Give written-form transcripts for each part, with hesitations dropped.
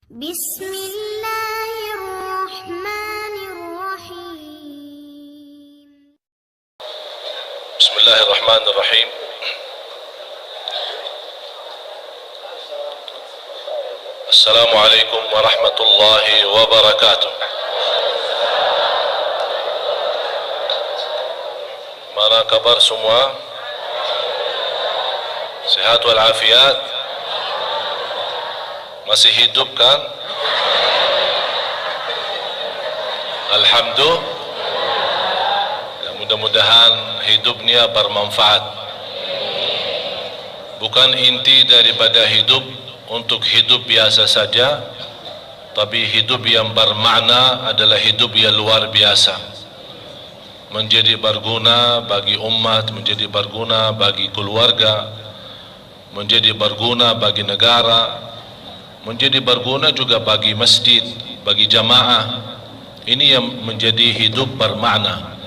Bismillahirrahmanirrahim. Bismillahirrahmanirrahim. Assalamualaikum warahmatullahi wabarakatuh. Mana kabar semua? Sehat walafiat? Masih hidup kan? Alhamdulillah. Mudah-mudahan hidupnya bermanfaat. Bukan inti daripada hidup untuk hidup biasa saja, tapi hidup yang bermakna adalah hidup yang luar biasa, menjadi berguna bagi umat, menjadi berguna bagi keluarga, menjadi berguna bagi negara, menjadi berguna juga bagi masjid, bagi jamaah. Ini yang menjadi hidup bermakna.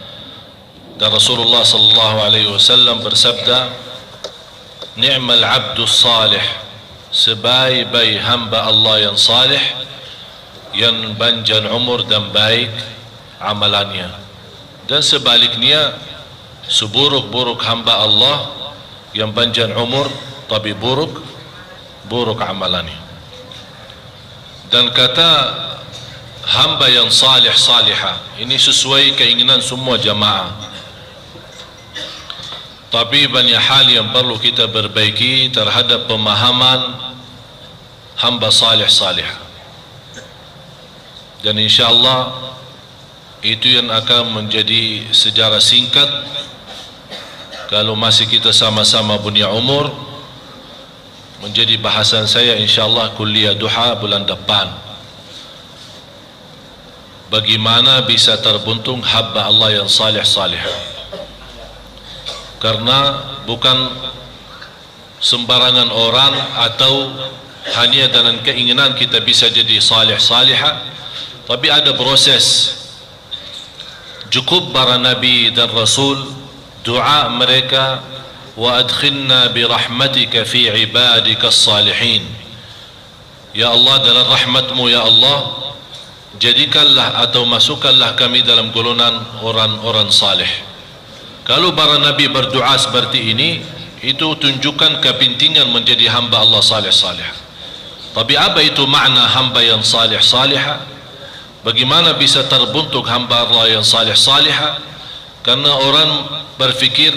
Dan Rasulullah sallallahu alaihi wasallam bersabda, "Ni'mal 'abdus salih." Sebaik-baik hamba Allah yang salih, yang panjang umur dan baik amalannya. Dan sebaliknya, seburuk-buruk hamba Allah yang panjang umur tapi buruk amalannya. Dan kata hamba yang salih salihah ini sesuai keinginan semua jamaah. Tapi banyak hal yang perlu kita perbaiki terhadap pemahaman hamba salih salihah. Dan insyaAllah itu yang akan menjadi sejarah singkat kalau masih kita sama-sama punya umur, menjadi bahasan saya insyaAllah kuliah duha bulan depan. Bagaimana bisa terbuntung hamba Allah yang salih salihah. Karena bukan sembarangan orang atau hanya dengan keinginan kita bisa jadi salih salihah, tapi ada proses. Cukup para nabi dan rasul doa mereka, wa adkhilna bi rahmatika fi ibadika as-salihin. Ya Allah, dalam rahmatmu ya Allah, jadikanlah atau masukkanlah kami dalam golongan orang-orang salih. Kalau para nabi berdoa seperti ini, itu tunjukkan kepentingan menjadi hamba Allah salih salih. Tapi apa itu makna hamba yang salih salihah? Bagaimana bisa terbentuk hamba Allah yang salih salihah? Karena orang berfikir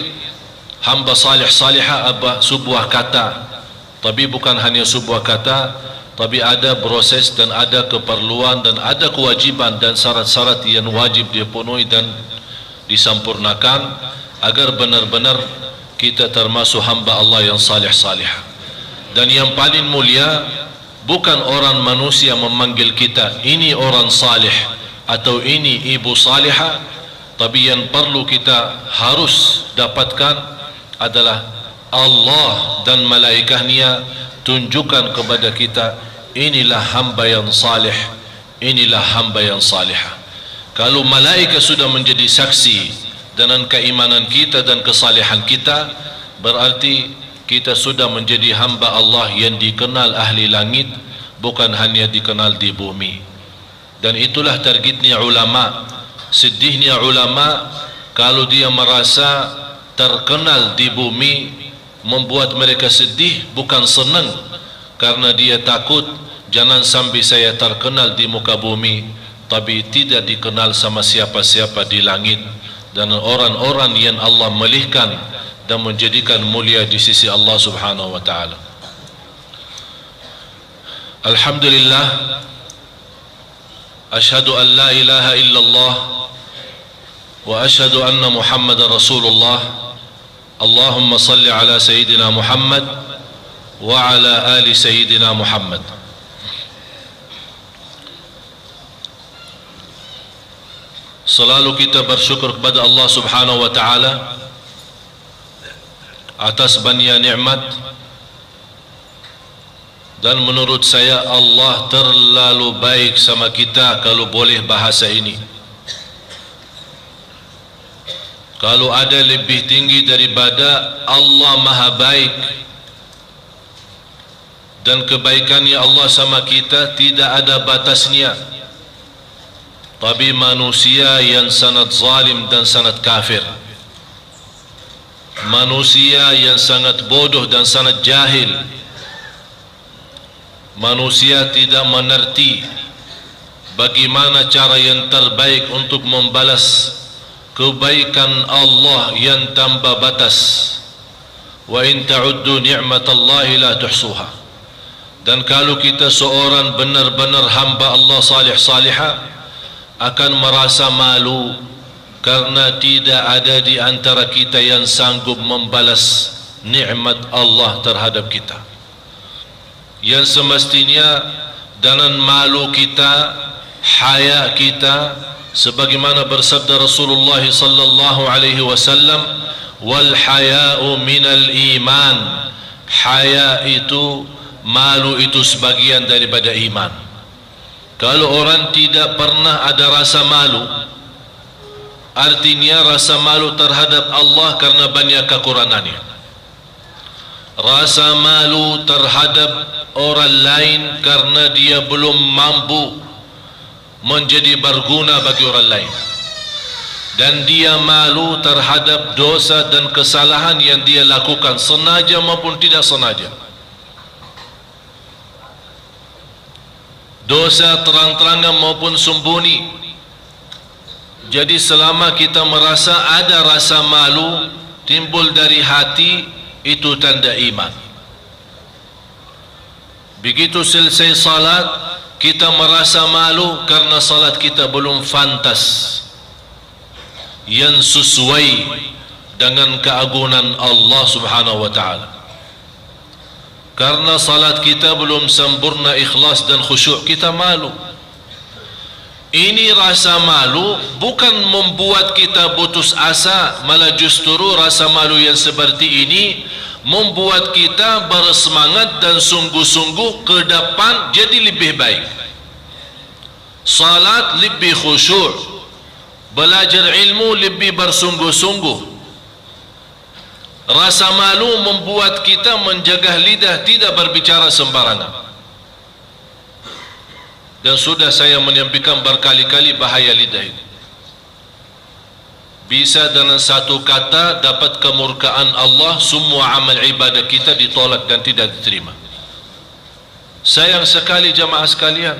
hamba salih salihah apa sebuah kata, tapi bukan hanya sebuah kata, tapi ada proses dan ada keperluan dan ada kewajiban dan syarat-syarat yang wajib dipenuhi dan disempurnakan agar benar-benar kita termasuk hamba Allah yang salih salihah. Dan yang paling mulia bukan orang manusia memanggil kita ini orang salih atau ini ibu salihah, tapi yang perlu kita harus dapatkan adalah Allah dan malaikatnya tunjukkan kepada kita, inilah hamba yang salih, inilah hamba yang salihah. Kalau malaikat sudah menjadi saksi dengan keimanan kita dan kesalehan kita, berarti kita sudah menjadi hamba Allah yang dikenal ahli langit, bukan hanya dikenal di bumi. Dan itulah targetnya ulama. Sedihnya ulama kalau dia merasa terkenal di bumi, membuat mereka sedih, bukan senang, karena dia takut jangan sampai saya terkenal di muka bumi tapi tidak dikenal sama siapa-siapa di langit. Dan orang-orang yang Allah milihkan dan menjadikan mulia di sisi Allah subhanahu wa ta'ala. Alhamdulillah, ashhadu an la ilaha illallah wa ashhadu anna Muhammadar Rasulullah. Allahumma salli ala Sayyidina Muhammad wa ala ali Sayyidina Muhammad. Selalu kita bersyukur kepada Allah subhanahu wa ta'ala atas banyak nikmat. Dan menurut saya Allah terlalu baik sama kita kalau boleh bahasa ini. Kalau ada lebih tinggi daripada Allah maha baik, dan kebaikannya Allah sama kita tidak ada batasnya. Tapi manusia yang sangat zalim dan sangat kafir, manusia yang sangat bodoh dan sangat jahil, manusia tidak mengerti bagaimana cara yang terbaik untuk membalas kebaikan Allah yang tanpa batas. Wa in ta'uddu ni'matallahi la tuhsuha. Dan kalau kita seorang benar-benar hamba Allah salih-salihah akan merasa malu karena tidak ada di antara kita yang sanggup membalas nikmat Allah terhadap kita. Yang semestinya dengan malu kita, haya kita, sebagaimana bersabda Rasulullah sallallahu alaihi wasallam, wal haya'u minal iman. Haya itu, malu itu sebagian daripada iman. Kalau orang tidak pernah ada rasa malu, artinya rasa malu terhadap Allah karena banyak kekurangannya. Rasa malu terhadap orang lain karena dia belum mampu menjadi berguna bagi orang lain. Dan dia malu terhadap dosa dan kesalahan yang dia lakukan, sengaja maupun tidak sengaja. Dosa terang-terangan maupun sembunyi. Jadi selama kita merasa ada rasa malu timbul dari hati, itu tanda iman. Begitu selesai salat, kita merasa malu karena salat kita belum fantas yang sesuai dengan keagungan Allah subhanahu wa ta'ala. Karena salat kita belum sempurna ikhlas dan khusyuk, kita malu. Ini rasa malu bukan membuat kita putus asa, malah justru rasa malu yang seperti ini membuat kita bersemangat dan sungguh-sungguh ke depan jadi lebih baik. Salat lebih khusyuk, belajar ilmu lebih bersungguh-sungguh. Rasa malu membuat kita menjaga lidah, tidak berbicara sembarangan. Dan sudah saya menyampaikan berkali-kali bahaya lidah ini. Bisa dengan satu kata dapat kemurkaan Allah, semua amal ibadah kita ditolak dan tidak diterima. Sayang sekali jamaah sekalian,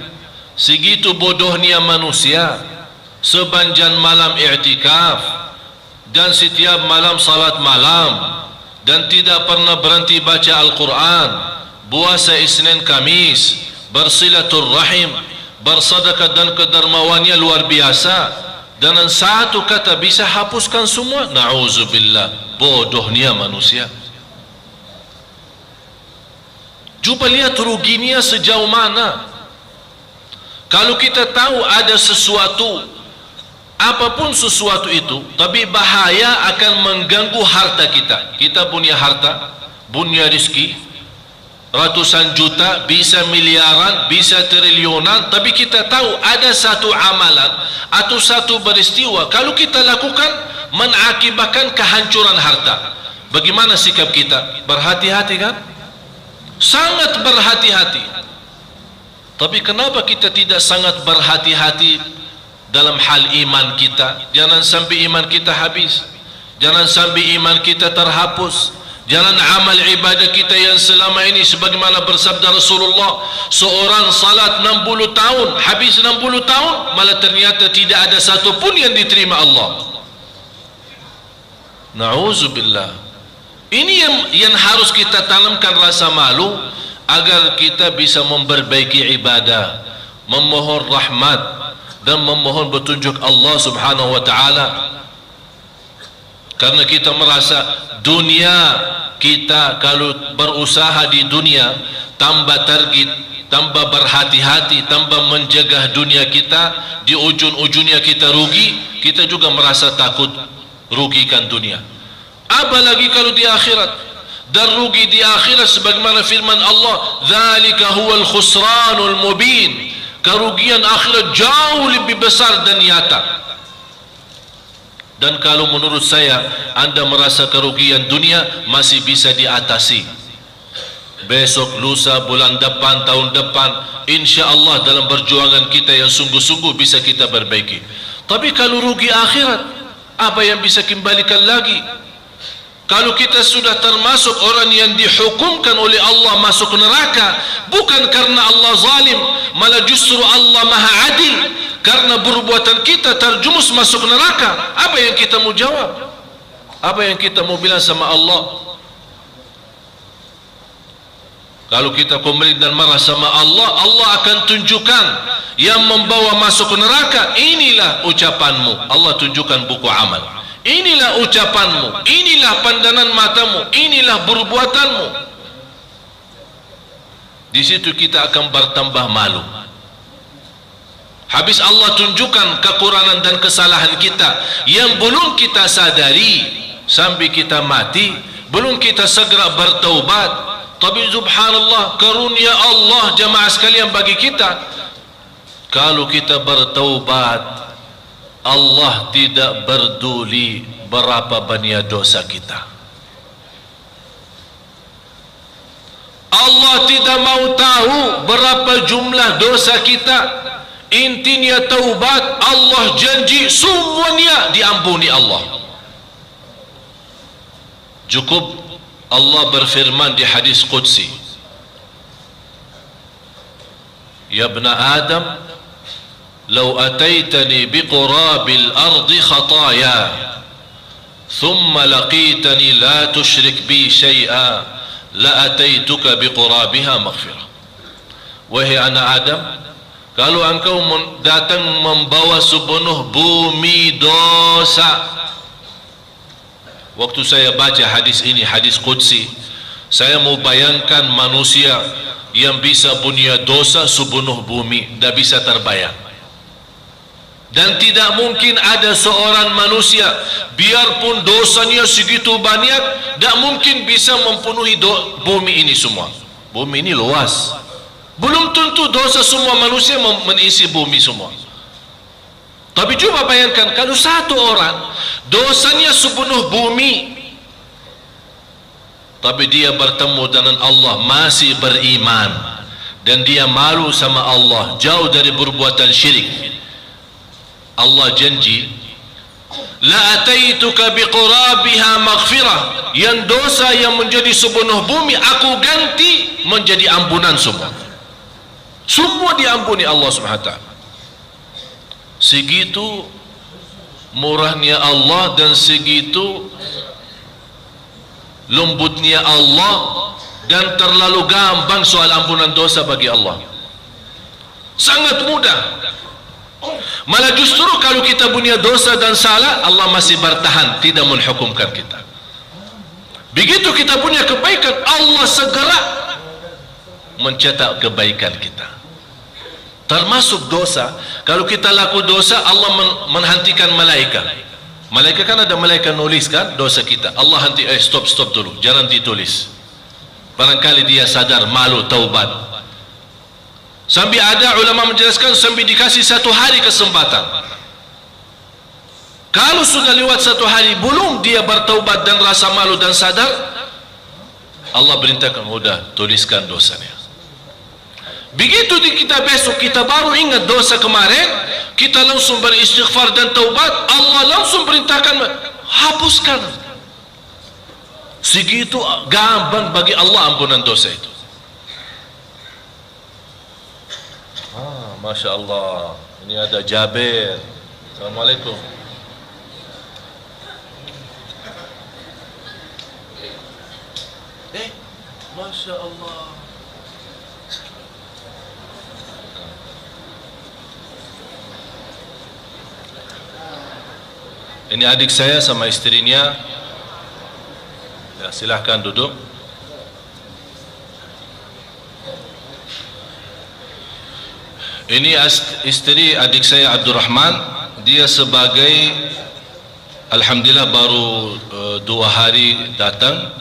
segitu bodohnya manusia. Sepanjang malam i'tikaf dan setiap malam salat malam, dan tidak pernah berhenti baca Al-Quran, puasa Isnin Kamis, bersilatul rahim, bersedekah dan kedermawannya luar biasa. Dengan satu kata bisa hapuskan semua. Na'udzubillah, bodohnya manusia. Cuba lihat ruginya sejauh mana. Kalau kita tahu ada sesuatu, apapun sesuatu itu, tapi bahaya akan mengganggu harta kita. Kita punya harta, punya rezeki, ratusan juta, bisa miliaran, bisa triliunan, tapi kita tahu ada satu amalan atau satu peristiwa kalau kita lakukan mengakibatkan kehancuran harta. Bagaimana sikap kita? Berhati-hati kan? Sangat berhati-hati. Tapi kenapa kita tidak sangat berhati-hati dalam hal iman kita? Jangan sampai iman kita habis, jangan sampai iman kita terhapus. Jangan amal ibadah kita yang selama ini, sebagaimana bersabda Rasulullah, seorang salat 60 tahun, habis 60 tahun, malah ternyata tidak ada satu pun yang diterima Allah. Na'udzubillah. Ini yang harus kita tanamkan rasa malu, agar kita bisa memperbaiki ibadah, memohon rahmat dan memohon petunjuk Allah subhanahu wa ta'ala. Karena kita merasa dunia kita, kalau berusaha di dunia, tambah target, tambah berhati-hati, tambah menjaga dunia kita, di ujung-ujungnya kita rugi, kita juga merasa takut rugikan dunia. Apalagi kalau di akhirat. Dan rugi di akhirat sebagaimana firman Allah, dzalika huwal khusranul mubin. Kerugian akhirat jauh lebih besar dan nyata. Dan kalau menurut saya Anda merasa kerugian dunia masih bisa diatasi. besok, lusa, bulan depan, tahun depan, insya Allah dalam perjuangan kita yang sungguh-sungguh bisa kita perbaiki. Tapi kalau rugi akhirat, apa yang bisa kembalikan lagi? Kalau kita sudah termasuk orang yang dihukumkan oleh Allah masuk neraka, bukan karena Allah zalim, malah justru Allah maha adil, karena perbuatan kita terjumus masuk neraka. Apa yang kita mau jawab? Apa yang kita mau bilang sama Allah? Kalau kita komplain dan marah sama Allah, Allah akan tunjukkan yang membawa masuk neraka. Inilah ucapanmu. Allah tunjukkan buku amal. Inilah ucapanmu, inilah pandangan matamu, inilah perbuatanmu. Di situ kita akan bertambah malu. Habis Allah tunjukkan kekurangan dan kesalahan kita yang belum kita sadari sampai kita mati, belum kita segera bertaubat. Tapi subhanallah, karunia Allah jamaah sekalian bagi kita, kalau kita bertaubat, Allah tidak peduli berapa banyak dosa kita. Allah tidak mau tahu berapa jumlah dosa kita. Intinya taubat, Allah janji semuanya diampuni Allah. Cukup Allah berfirman di hadis qudsi, ya ibna Adam, لو أتيتني بقراب الأرض خطايا ثم لقيتني لا تشرك بي شيئا لأتيتك بقرابها مغفرة. Wahai anak Adam, kalau engkau datang membawa sepenuh bumi dosa. Waktu saya baca hadis ini, hadis qudsi, saya mau bayangkan manusia yang bisa punya dosa sepenuh bumi, tidak bisa terbayang. Dan tidak mungkin ada seorang manusia, biarpun dosanya segitu banyak, tidak mungkin bisa mempenuhi bumi ini semua. Bumi ini luas, belum tentu dosa semua manusia mengisi bumi semua. Tapi coba bayangkan, kalau satu orang dosanya sepenuh bumi, tapi dia bertemu dengan Allah masih beriman, dan dia malu sama Allah, jauh dari perbuatan syirik, Allah janji, la ataituka biqurabiha maghfirah, yang dosa yang menjadi sepenuh bumi aku ganti menjadi ampunan semua. Semua diampuni Allah Subhanahu wa ta'ala. Segitu murahnya Allah dan segitu lembutnya Allah, dan terlalu gampang soal ampunan dosa bagi Allah. Sangat mudah. Malah justru kalau kita punya dosa dan salah, Allah masih bertahan, tidak menghukumkan kita. Begitu kita punya kebaikan, Allah segera mencetak kebaikan kita. Termasuk dosa, kalau kita laku dosa, Allah menghentikan malaikat. Malaikat kan ada malaikat nulis kan dosa kita. Allah henti, stop dulu, jangan ditulis. Barangkali dia sadar, malu, taubat. Sampai ada ulama menjelaskan, sampai dikasih 1 hari kesempatan. Kalau sudah lewat 1 hari belum dia bertaubat dan rasa malu dan sadar, Allah perintahkan, udah tuliskan dosanya. Begitu di kita besok kita baru ingat dosa kemarin, kita langsung beristighfar dan taubat, Allah langsung perintahkan, hapuskan. Segitu gampang bagi Allah ampunan dosa itu. Masya Allah, ini ada Jabir. Assalamualaikum. Masya Allah. Ini adik saya sama istrinya. Ya, silahkan duduk. Ini istri adik saya Abdul Rahman. Dia sebagai, alhamdulillah baru 2 hari datang.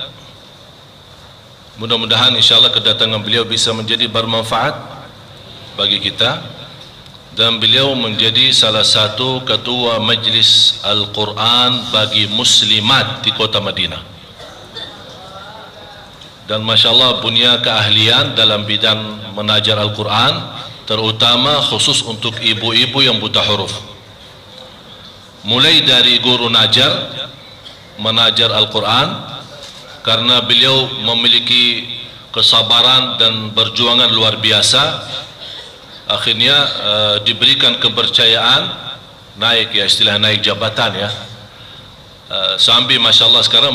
Mudah-mudahan insyaAllah kedatangan beliau bisa menjadi bermanfaat bagi kita. Dan beliau menjadi salah satu ketua majlis Al-Quran bagi muslimat di kota Madinah. dan Masya Allah punya keahlian dalam bidang mengajar Al-Quran, terutama khusus untuk ibu-ibu yang buta huruf. Mulai dari guru mengajar Al-Quran, karena beliau memiliki kesabaran dan perjuangan luar biasa, akhirnya diberikan kepercayaan, naik ya, istilah naik jabatan ya, sampai Masya Allah sekarang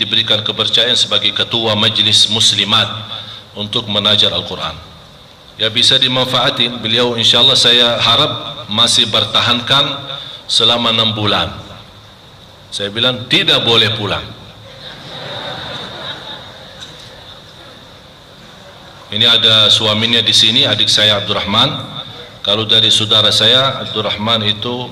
diberikan kepercayaan sebagai ketua majlis muslimat untuk mengajar Al-Quran. Ya, bisa dimanfaatin beliau, insya Allah saya harap masih bertahankan selama 6 bulan. Saya bilang tidak boleh pulang. Ini ada suaminya di sini, adik saya Abdurrahman. Kalau dari saudara saya Abdurrahman itu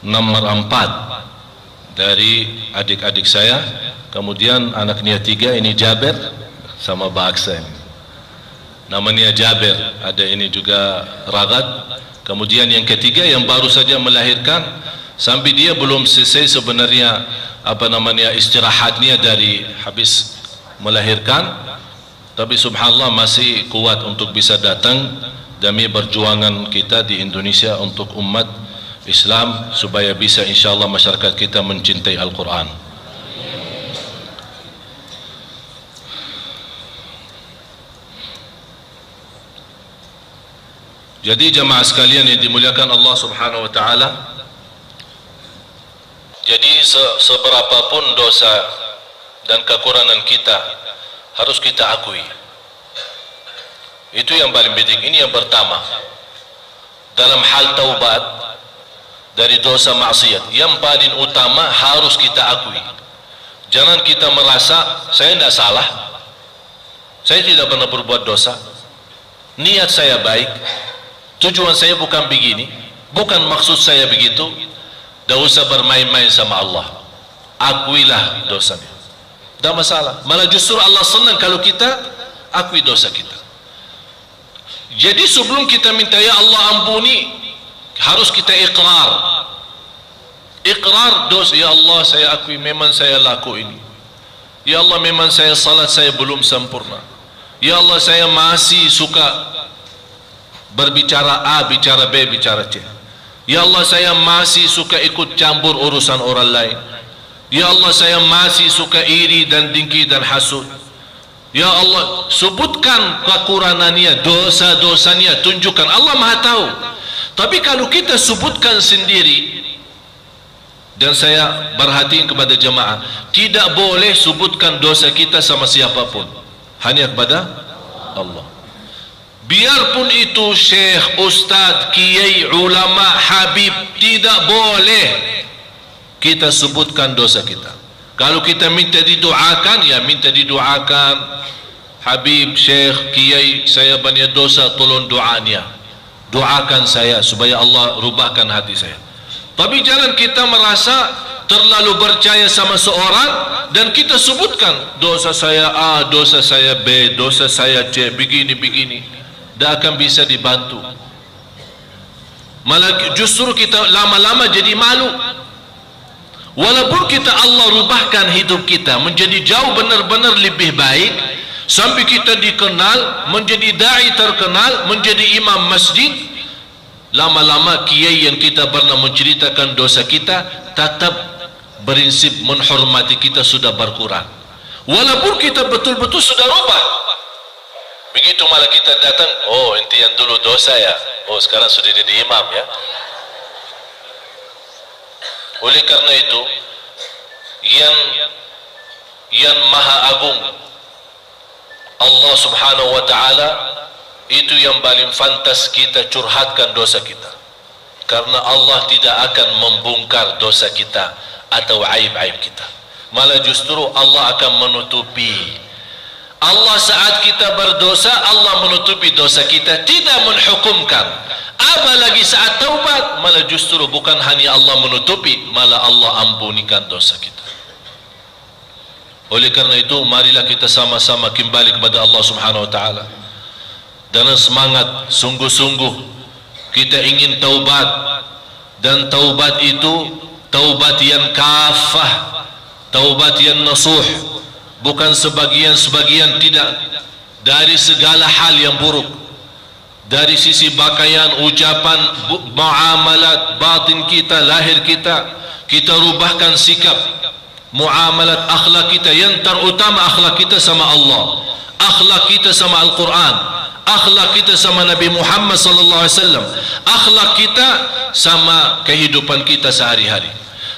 nomor 4 dari adik-adik saya. Kemudian anaknya 3 ini Jaber sama Baksa ini, namanya Jaber. Ada ini juga Ragad. Kemudian yang ketiga yang baru saja melahirkan, sampai dia belum selesai sebenarnya istirahatnya dari habis melahirkan, tapi subhanallah masih kuat untuk bisa datang demi perjuangan kita di Indonesia untuk umat Islam, supaya bisa insyaallah masyarakat kita mencintai Al-Quran. Jadi jamaah sekalian yang dimuliakan Allah subhanahu wa ta'ala, jadi seberapapun dosa dan kekurangan kita harus kita akui. Itu yang paling penting. Ini yang pertama. Dalam hal taubat dari dosa maksiat, yang paling utama harus kita akui. Jangan kita merasa saya tidak salah, saya tidak pernah berbuat dosa, niat saya baik, tujuan saya bukan begini, bukan maksud saya begitu. Tidak usah bermain-main sama Allah. Akuilah dosanya, tidak masalah. Malah justru Allah senang kalau kita akui dosa kita. Jadi sebelum kita minta ya Allah ampuni, harus kita ikrar dosa. Ya Allah, saya akui memang saya laku ini. Ya Allah, memang saya salat saya belum sempurna. Ya Allah, saya masih suka berbicara A, bicara B, bicara C. Ya Allah, saya masih suka ikut campur urusan orang lain. Ya Allah, saya masih suka iri dan dengki dan hasud. Ya Allah, sebutkan kekurangannya, dosa-dosanya, tunjukkan. Allah Maha tahu. Tapi kalau kita sebutkan sendiri, dan saya perhatiin kepada jemaah, tidak boleh sebutkan dosa kita sama siapapun, hanya kepada Allah. Biarpun itu syekh, ustaz, kiai, ulama, habib, tidak boleh kita sebutkan dosa kita. Kalau kita minta didoakan, ya minta didoakan. Habib, syekh, kiai, saya banyak dosa, tolong doanya, doakan saya supaya Allah rubahkan hati saya. Tapi jangan kita merasa terlalu percaya sama seorang dan kita sebutkan dosa saya A, dosa saya B, dosa saya C, begini. Tidak akan bisa dibantu. Malah justru kita lama-lama jadi malu. Walaupun kita Allah rubahkan hidup kita menjadi jauh benar-benar lebih baik, sampai kita dikenal, menjadi da'i terkenal, menjadi imam masjid, lama-lama kiai yang kita pernah menceritakan dosa kita tetap prinsip menghormati kita sudah berkurang. Walaupun kita betul-betul sudah rubah, begitu malah kita datang, oh ente yang dulu dosa ya, oh sekarang sudah jadi imam ya. Oleh karena itu yang maha agung Allah subhanahu wa ta'ala, itu yang paling fantas kita curhatkan dosa kita, karena Allah tidak akan membongkar dosa kita atau aib-aib kita. Malah justru Allah akan menutupi. Allah saat kita berdosa, Allah menutupi dosa kita, tidak menghukumkan. Apalagi saat taubat, malah justru bukan hanya Allah menutupi, malah Allah ampunikan dosa kita. Oleh karena itu marilah kita sama-sama kembali kepada Allah subhanahu wa ta'ala dengan semangat sungguh-sungguh. Kita ingin taubat, dan taubat itu taubat yang kafah, taubat yang nasuh, bukan sebagian-sebagian, tidak, dari segala hal yang buruk, dari sisi pakaian, ucapan, muamalat, batin kita, lahir kita. Kita rubahkan sikap, muamalat, akhlak kita. Yang terutama akhlak kita sama Allah, akhlak kita sama Al-Quran, akhlak kita sama Nabi Muhammad sallallahu alaihi wasallam, akhlak kita sama kehidupan kita sehari-hari.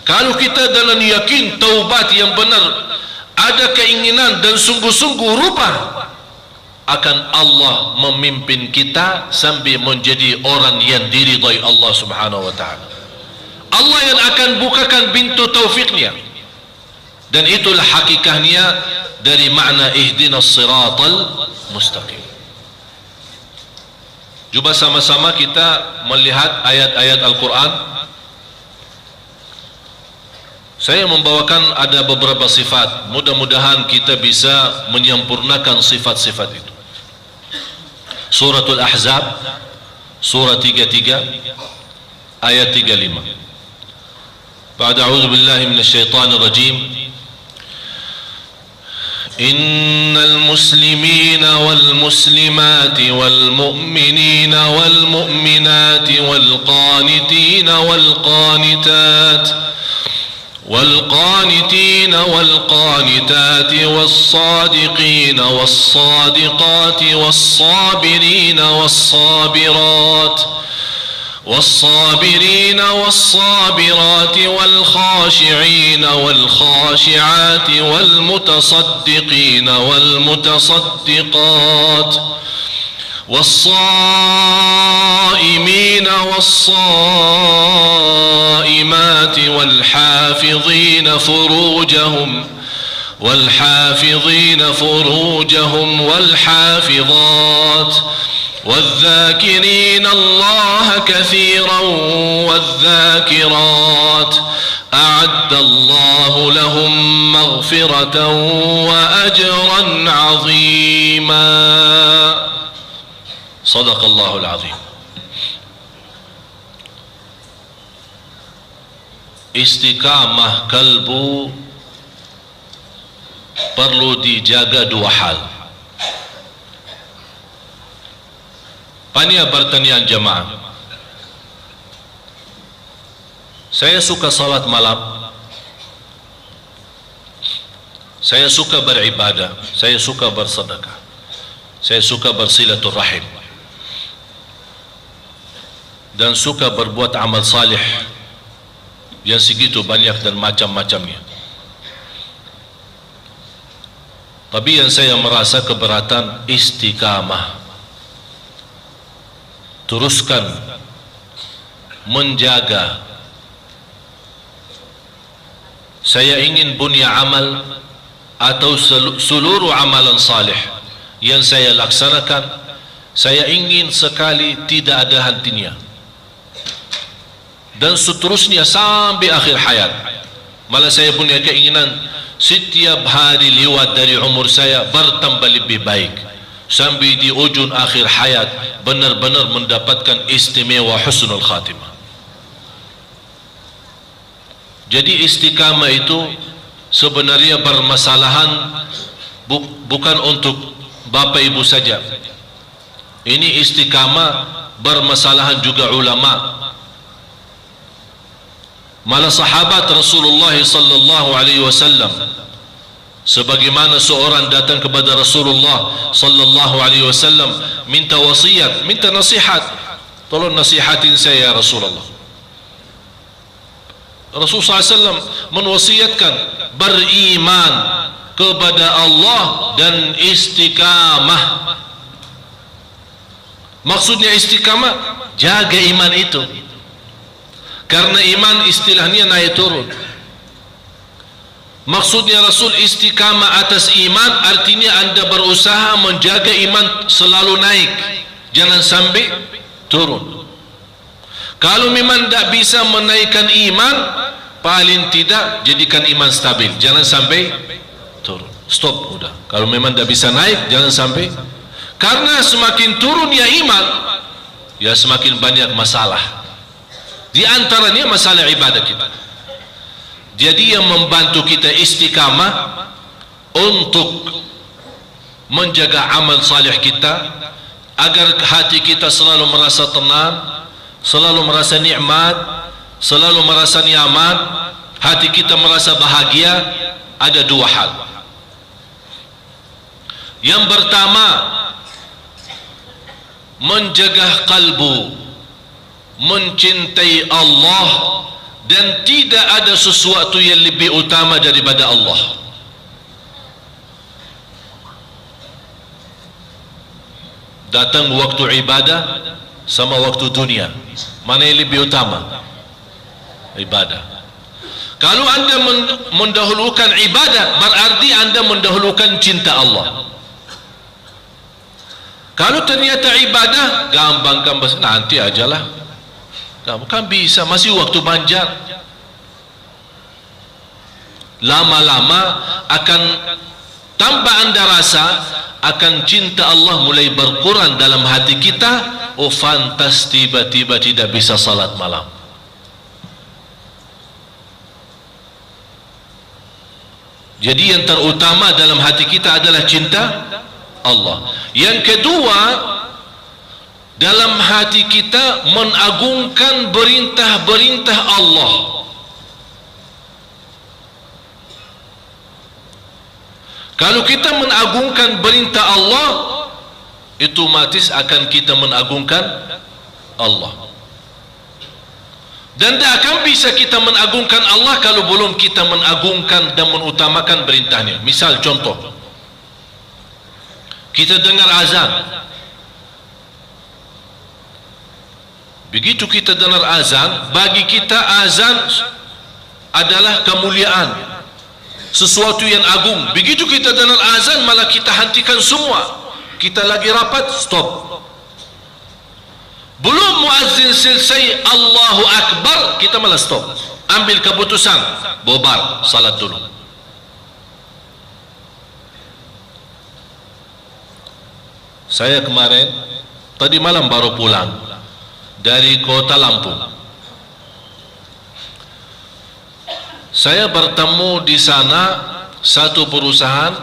Kalau kita dalam yakin taubat yang benar, ada keinginan dan sungguh-sungguh rubah, akan Allah memimpin kita sambil menjadi orang yang diridai Allah subhanahu wa ta'ala. Allah yang akan bukakan pintu taufiknya. Dan itulah hakikahnya dari makna ihdinas siratal mustaqim. Cuba sama-sama kita melihat ayat-ayat Al-Quran. Saya membawakan ada beberapa sifat, mudah-mudahan kita bisa menyempurnakan sifat-sifat itu. Suratul Ahzab, surah 33 ayat 35. بعد أعوذ بالله من الشيطان الرجيم إن المسلمين والمسلمات والمؤمنين والمؤمنات والقانتين والقانتات والصادقين والصادقات والصابرين والصابرات والخاشعين والخاشعات والمتصدقين والمتصدقات والصائمين والصائمات والحافظين فروجهم والحافظات والذاكرين الله كثيرا والذاكرات أعد الله لهم مغفرة وأجرا عظيما. صدق الله العظيم. Istiqamah kalbu perlu dijaga dua hal. Panitia pertanian jemaah, saya suka salat malam, saya suka beribadah, saya suka bersedekah, saya suka bersilaturahim, dan suka berbuat amal salih yang segitu banyak dan macam-macamnya. Tapi yang saya merasa keberatan istiqamah. Teruskan menjaga. Saya ingin punya amal atau seluruh amalan salih yang saya laksanakan, saya ingin sekali tidak ada hentinya, dan seterusnya sampai akhir hayat. Malah saya punya keinginan setiap hari lewat dari umur saya bertambah lebih baik, sampai di ujung akhir hayat benar-benar mendapatkan istimewa husnul khatimah. Jadi istiqamah itu sebenarnya permasalahan bukan untuk bapak ibu saja. Ini istiqamah bermasalahan juga ulama. Malah sahabat Rasulullah sallallahu alaihi wasallam, sebagaimana seorang datang kepada Rasulullah sallallahu alaihi wasallam minta wasiat, minta nasihat, tolong nasihatin saya ya Rasulullah. Rasulullah SAW menwasiatkan beriman kepada Allah dan istiqamah. Maksudnya istiqamah, jaga iman itu, karena iman istilahnya naik turun. Maksudnya Rasul istiqamah atas iman artinya anda berusaha menjaga iman selalu naik, jangan sampai turun. Kalau memang tidak bisa menaikkan iman, paling tidak jadikan iman stabil, jangan sampai turun. Stop, udah. Kalau memang tidak bisa naik, jangan sampai. Karena semakin turun ya iman, ya semakin banyak masalah. Di antaranya masalah ibadah kita. Jadi yang membantu kita istiqamah untuk menjaga amal salih kita agar hati kita selalu merasa tenang, selalu merasa nikmat, selalu merasa nyaman, hati kita merasa bahagia. Ada dua hal. Yang pertama, menjaga kalbu, mencintai Allah, dan tidak ada sesuatu yang lebih utama daripada Allah. Datang waktu ibadah sama waktu dunia, mana yang lebih utama? Ibadah. Kalau anda mendahulukan ibadah, berarti anda mendahulukan cinta Allah. Kalau ternyata ibadah gampang, nanti ajalah, kamu kan bisa, masih waktu banjar. Lama-lama akan tanpa anda rasa, akan cinta Allah mulai berkurang dalam hati kita. Oh fantas, tiba-tiba tidak bisa salat malam. Jadi yang terutama dalam hati kita adalah cinta Allah. Yang kedua, dalam hati kita mengagungkan perintah-perintah Allah. Kalau kita mengagungkan perintah Allah, itu otomatis akan kita mengagungkan Allah. Dan tidak akan bisa kita mengagungkan Allah kalau belum kita mengagungkan dan mengutamakan perintahnya. Misal contoh, kita dengar azan. Begitu kita dengar azan, bagi kita azan adalah kemuliaan, sesuatu yang agung. Begitu kita dengar azan, malah kita hentikan semua. Kita lagi rapat, stop. Belum muazzin selesai Allahu Akbar, kita malah stop. Ambil keputusan, bubar, salat dulu. Saya kemarin, tadi malam baru pulang dari kota Lampung. Saya bertemu di sana satu perusahaan,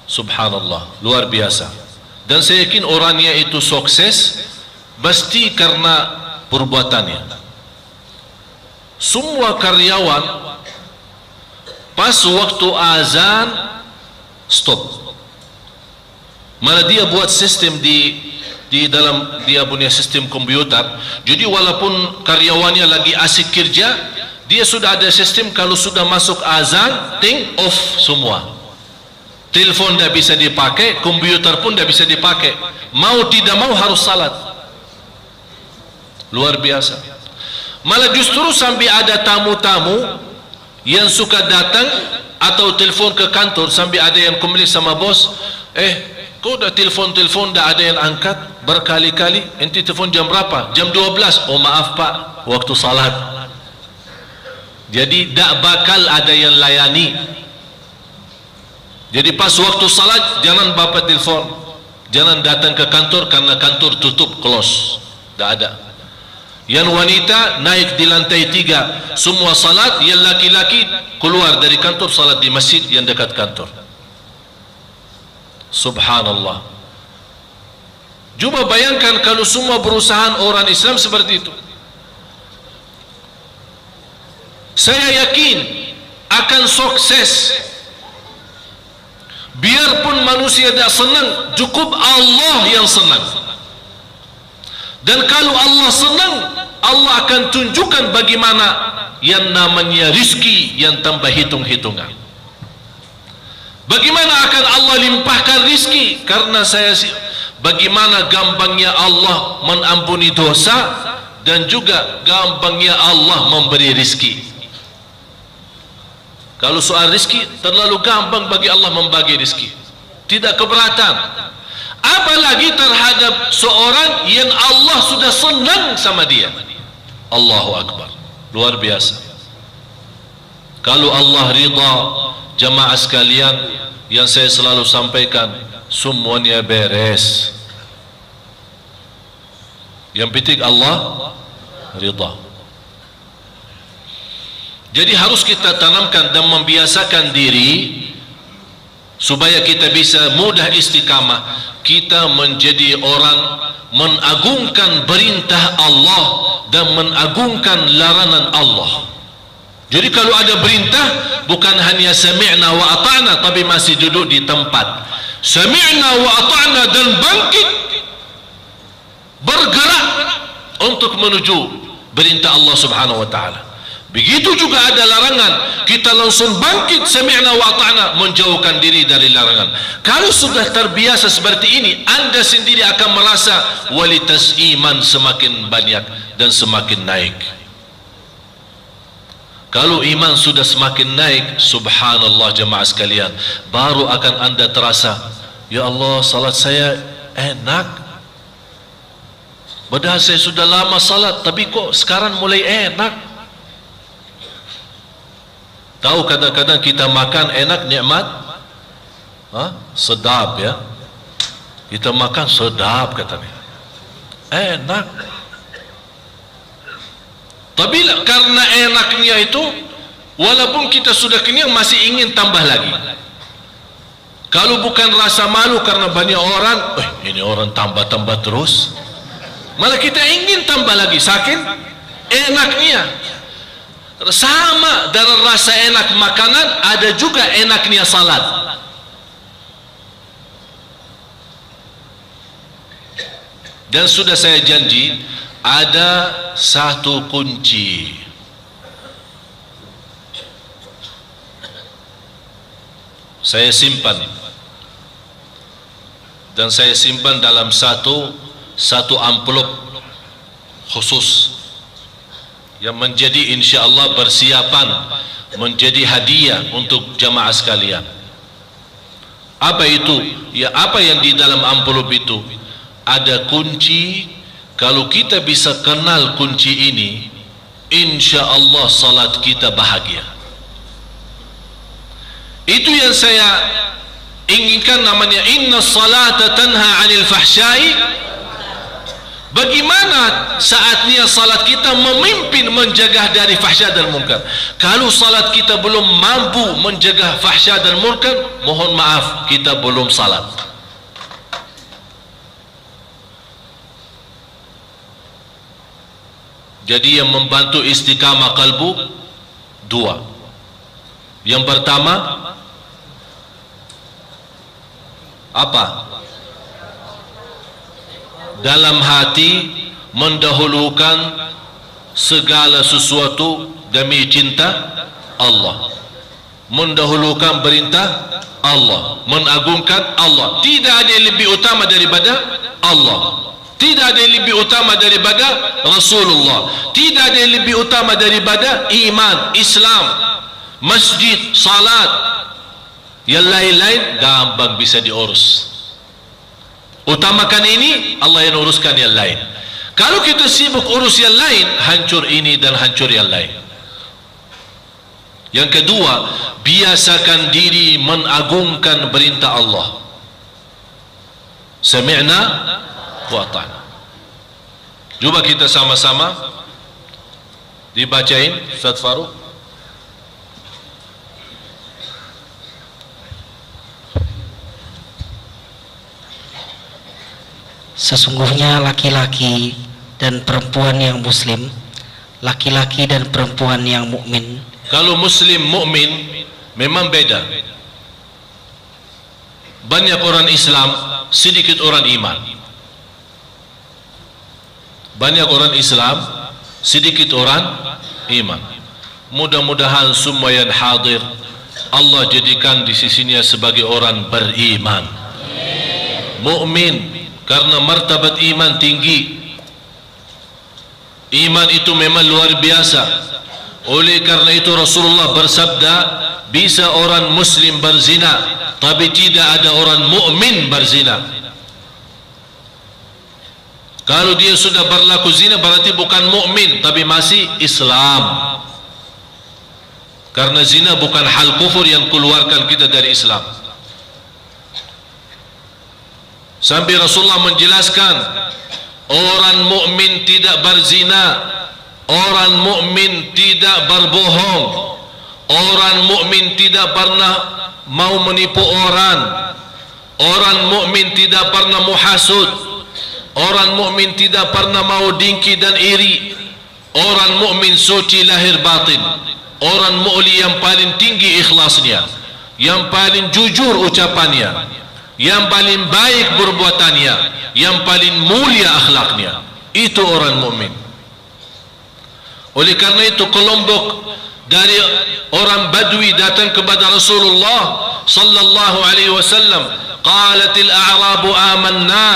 subhanallah, luar biasa. Dan saya yakin orangnya itu sukses pasti karena perbuatannya. Semua karyawan pas waktu azan stop. Malah dia buat sistem di dalam dia punya sistem komputer. Jadi walaupun karyawannya lagi asik kerja, dia sudah ada sistem kalau sudah masuk azan, ting off semua. Telepon tidak bisa dipakai, komputer pun tidak bisa dipakai. Mau tidak mau harus salat. Luar biasa. Malah justru sampai ada tamu-tamu yang suka datang atau telepon ke kantor, sampai ada yang komplain sama bos, kau dah telepon dah ada yang angkat berkali-kali, enti telepon jam berapa? Jam 12. Oh maaf pak, waktu salat. Jadi tak bakal ada yang layani. Jadi pas waktu salat jangan bapak telepon, jangan datang ke kantor karena kantor tutup, close, tak ada. Yang wanita naik di lantai 3 semua salat, yang laki-laki keluar dari kantor salat di masjid yang dekat kantor. Subhanallah. Cuba bayangkan kalau semua perusahaan orang Islam seperti itu. Saya yakin akan sukses. Biarpun manusia tidak senang, cukup Allah yang senang. Dan kalau Allah senang, Allah akan tunjukkan bagaimana yang namanya rizki yang tanpa hitung-hitungan. Bagaimana akan Allah limpahkan rizki? Karena bagaimana gampangnya Allah mengampuni dosa, dan juga gampangnya Allah memberi rizki. Kalau soal rizki, terlalu gampang bagi Allah membagi rizki, tidak keberatan. Apalagi terhadap seorang yang Allah sudah senang sama dia. Allahu Akbar, luar biasa. Kalau Allah ridha, jamaah sekalian, yang saya selalu sampaikan, semuanya beres. Yang penting Allah ridha. Jadi harus kita tanamkan dan membiasakan diri supaya kita bisa mudah istiqamah, kita menjadi orang mengagungkan perintah Allah dan mengagungkan larangan Allah. Jadi kalau ada perintah, bukan hanya sami'na wa ata'na, tapi masih duduk di tempat. Sami'na wa ata'na dan bangkit, bergerak untuk menuju perintah Allah Subhanahu wa taala. Begitu juga ada larangan, kita langsung bangkit, sami'na wa ata'na, menjauhkan diri dari larangan. Kalau sudah terbiasa seperti ini, Anda sendiri akan merasa kualitas iman semakin banyak dan semakin naik. Kalau iman sudah semakin naik, subhanallah jemaah sekalian, baru akan Anda terasa, ya Allah, salat saya enak. Padahal saya sudah lama salat, tapi kok sekarang mulai enak. Tahu kadang-kadang kita makan enak, nikmat, sedap ya. Kita makan sedap katanya, enak. Tapi karena enaknya itu, walaupun kita sudah kenyang, masih ingin tambah lagi. Kalau bukan rasa malu karena banyak orang, ini orang tambah-tambah terus, malah kita ingin tambah lagi, saking enaknya. Sama dari rasa enak makanan, ada juga enaknya salat. Dan sudah saya janji, ada satu kunci. Saya simpan, dan saya simpan dalam satu amplop khusus yang menjadi insya-Allah persiapan menjadi hadiah untuk jamaah sekalian. Apa itu? Ya, apa yang di dalam amplop itu? Ada kunci. Kalau kita bisa kenal kunci ini, insya-Allah salat kita bahagia. Itu yang saya inginkan, namanya inna salata tanha 'anil fahsya'i. Bagaimana saatnya salat kita memimpin menjaga dari fahsya dan munkar? Kalau salat kita belum mampu menjaga fahsya dan munkar, mohon maaf, kita belum salat. Jadi yang membantu istiqamah kalbu dua. Yang pertama apa? Dalam hati mendahulukan segala sesuatu demi cinta Allah, mendahulukan perintah Allah, mengagungkan Allah. Tidak ada yang lebih utama daripada Allah, tidak ada yang lebih utama daripada Rasulullah, tidak ada yang lebih utama daripada iman, Islam, masjid, salat. Yang lain-lain gampang bisa diurus. Utamakan ini, Allah yang uruskan yang lain. Kalau kita sibuk urus yang lain, hancur ini dan hancur yang lain. Yang kedua, biasakan diri mengagungkan perintah Allah. Sami'na wa ata'na. Cuba kita sama-sama dibacain, Ustaz Farouk. Sesungguhnya laki-laki dan perempuan yang muslim, laki-laki dan perempuan yang mukmin. Kalau muslim mukmin memang beda. Banyak orang Islam, sedikit orang iman. Banyak orang Islam, sedikit orang iman. Mudah-mudahan semua yang hadir Allah jadikan di sisinya sebagai orang beriman, mukmin. Karena martabat iman tinggi. Iman itu memang luar biasa. Oleh karena itu Rasulullah bersabda, bisa orang muslim berzina, tapi tidak ada orang mukmin berzina. Kalau dia sudah berlaku zina, berarti bukan mukmin, tapi masih Islam. Karena zina bukan hal kufur yang keluarkan kita dari Islam. Sampai Rasulullah menjelaskan, orang mukmin tidak berzina, orang mukmin tidak berbohong, orang mukmin tidak pernah mau menipu orang. Orang mukmin tidak pernah muhasud. Orang mukmin tidak pernah mau dengki dan iri. Orang mukmin suci lahir batin. Orang mu'li yang paling tinggi ikhlasnya, yang paling jujur ucapannya, yang paling baik perbuatannya, yang paling mulia akhlaknya. Itu orang mukmin. Oleh karena itu kelompok dari orang Badui datang kepada Rasulullah sallallahu alaihi wasallam. Qalatil a'rabu amanna.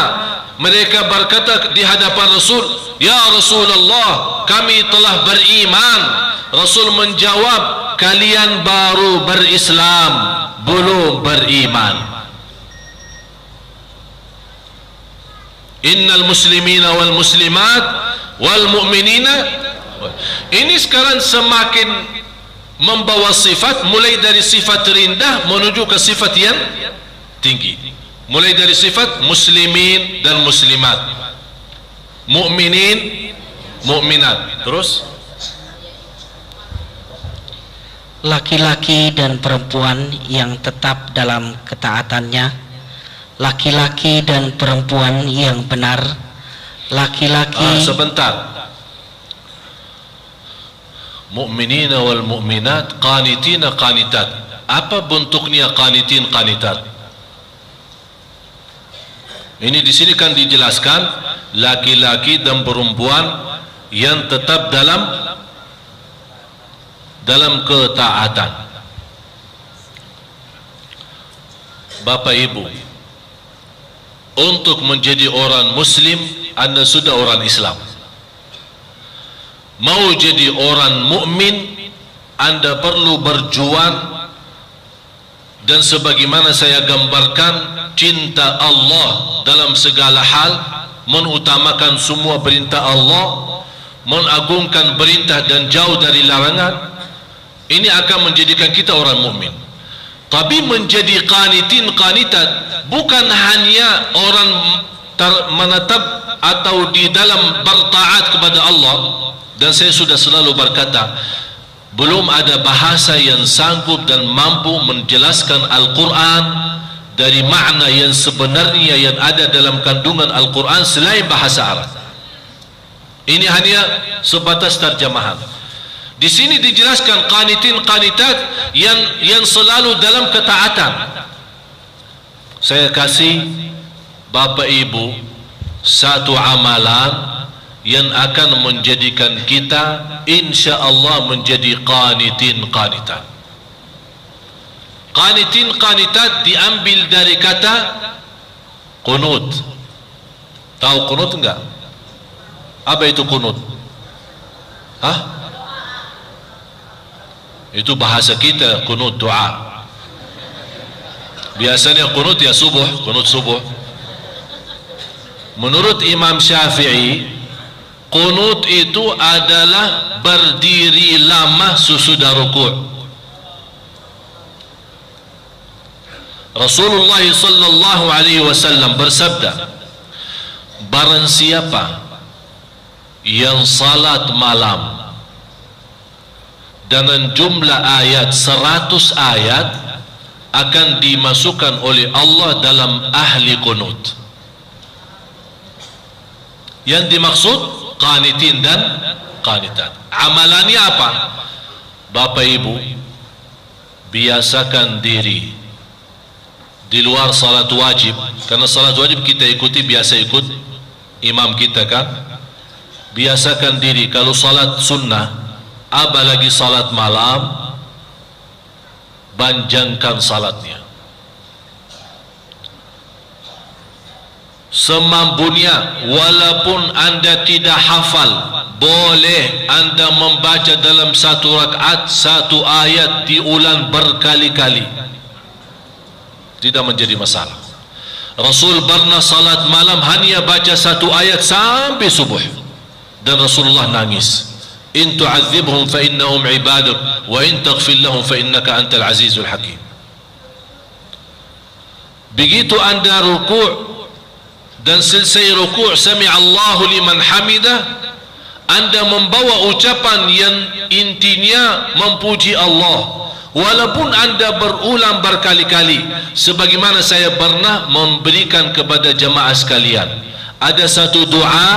Mereka berkata di hadapan Rasul, "Ya Rasulullah, kami telah beriman." Rasul menjawab, "Kalian baru berislam, belum beriman." Innal muslimina wal muslimat wal mu'minina. Ini sekarang semakin membawa sifat, mulai dari sifat rendah menuju ke sifat yang tinggi. Mulai dari sifat muslimin dan muslimat, mu'minin, mu'minat. Terus laki-laki dan perempuan yang tetap dalam ketaatannya, laki-laki dan perempuan yang benar, laki-laki sebentar. Mu'minina wal mu'minat, qanitina qanitat. Apa bentuknya qanitin qanitat? Ini di sini kan dijelaskan laki-laki dan perempuan yang tetap dalam ketaatan. Bapak Ibu, untuk menjadi orang muslim Anda sudah orang Islam. Mau jadi orang mukmin Anda perlu berjuang, dan sebagaimana saya gambarkan, cinta Allah dalam segala hal, mengutamakan semua perintah Allah, mengagungkan perintah dan jauh dari larangan. Ini akan menjadikan kita orang mukmin. Tapi menjadi qanitin qanitat bukan hanya orang menetap atau di dalam bertaat kepada Allah. Dan saya sudah selalu berkata, belum ada bahasa yang sanggup dan mampu menjelaskan Al-Quran dari makna yang sebenarnya yang ada dalam kandungan Al-Quran selain bahasa Arab. Ini hanya sebatas terjemahan. Di sini dijelaskan qanitin qanitat yang selalu dalam ketaatan. Saya kasih Bapak Ibu satu amalan yang akan menjadikan kita insya Allah menjadi qanitin qanitat. Qanitin qanitat diambil dari kata qunut. Tahu qunut enggak? Apa itu qunut? Hah? Itu bahasa kita, qunut doa. Biasanya qunut ya subuh, qunut subuh. Menurut Imam Syafi'i, qunut itu adalah berdiri lama sesudah rukuk. Rasulullah sallallahu alaihi wasallam bersabda, barang siapa yang salat malam dengan jumlah ayat 100 ayat akan dimasukkan oleh Allah dalam ahli qunut. Yang dimaksud qanitin dan qanitat. Amalannya apa? Bapak Ibu, biasakan diri di luar salat wajib, karena salat wajib kita ikuti, biasa ikut imam kita kan. Biasakan diri kalau salat sunnah, apalagi salat malam, panjangkan salatnya semampunya. Walaupun anda tidak hafal, boleh anda membaca dalam satu rakaat satu ayat diulang berkali-kali, tidak menjadi masalah. Rasul pernah salat malam hanya baca satu ayat sampai subuh, dan Rasulullah nangis. In tu'adzibhum fa innahum ibaduk wa in taghfir lahum fa innaka antal azizul hakim. Begitu anda rukuk dan selesai rukuk sami Allahu liman hamidah, anda membawa ucapan yang intinya memuji Allah. walaupun anda berulang berkali-kali, sebagaimana saya pernah memberikan kepada jemaah sekalian, ada satu doa